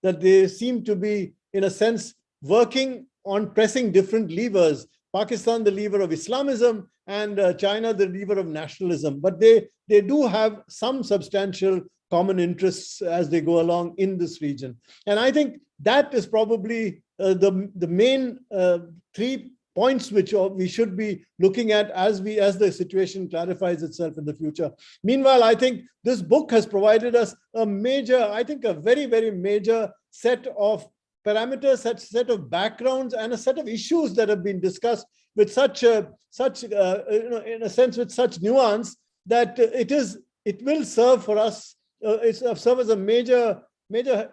that they seem to be, in a sense, working on pressing different levers. Pakistan, the lever of Islamism, and China, the lever of nationalism. But they do have some substantial common interests as they go along in this region. And I think that is probably the main 3 points which we should be looking at as the situation clarifies itself in the future. Meanwhile, I think this book has provided us a very, very major set of parameters, such set of backgrounds, and a set of issues that have been discussed with such in a sense, with such nuance that it will serve for us. Serve as a major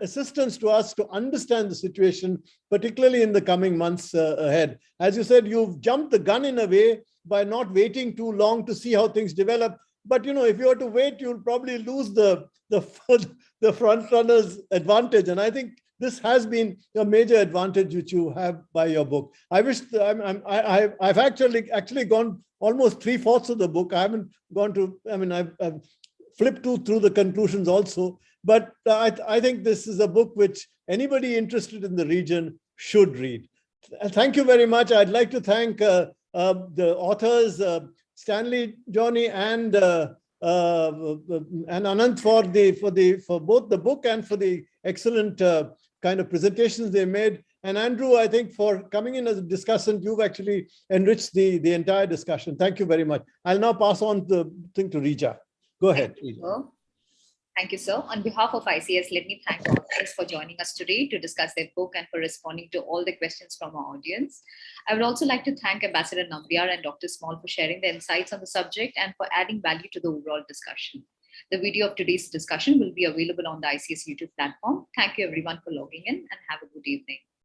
assistance to us to understand the situation, particularly in the coming months ahead. As you said, you've jumped the gun in a way by not waiting too long to see how things develop. But if you were to wait, you'll probably lose the front runner's advantage. And I think this has been a major advantage which you have by your book. I wish I've actually gone almost 3/4 of the book. I haven't gone to. I've flipped through the conclusions also. But I think this is a book which anybody interested in the region should read. Thank you very much. I'd like to thank the authors, Stanley, Johny, and Ananth for both the book and for the excellent kind of presentations they made. And Andrew, I think, for coming in as a discussant, you've actually enriched the entire discussion. Thank you very much. I'll now pass on the thing to Rija. Go ahead. Thank you, sir. On behalf of ICS, let me thank the authors for joining us today to discuss their book and for responding to all the questions from our audience. I would also like to thank Ambassador Nambiar and Dr. Small for sharing their insights on the subject and for adding value to the overall discussion. The video of today's discussion will be available on the ICS YouTube platform. Thank you everyone for logging in and have a good evening.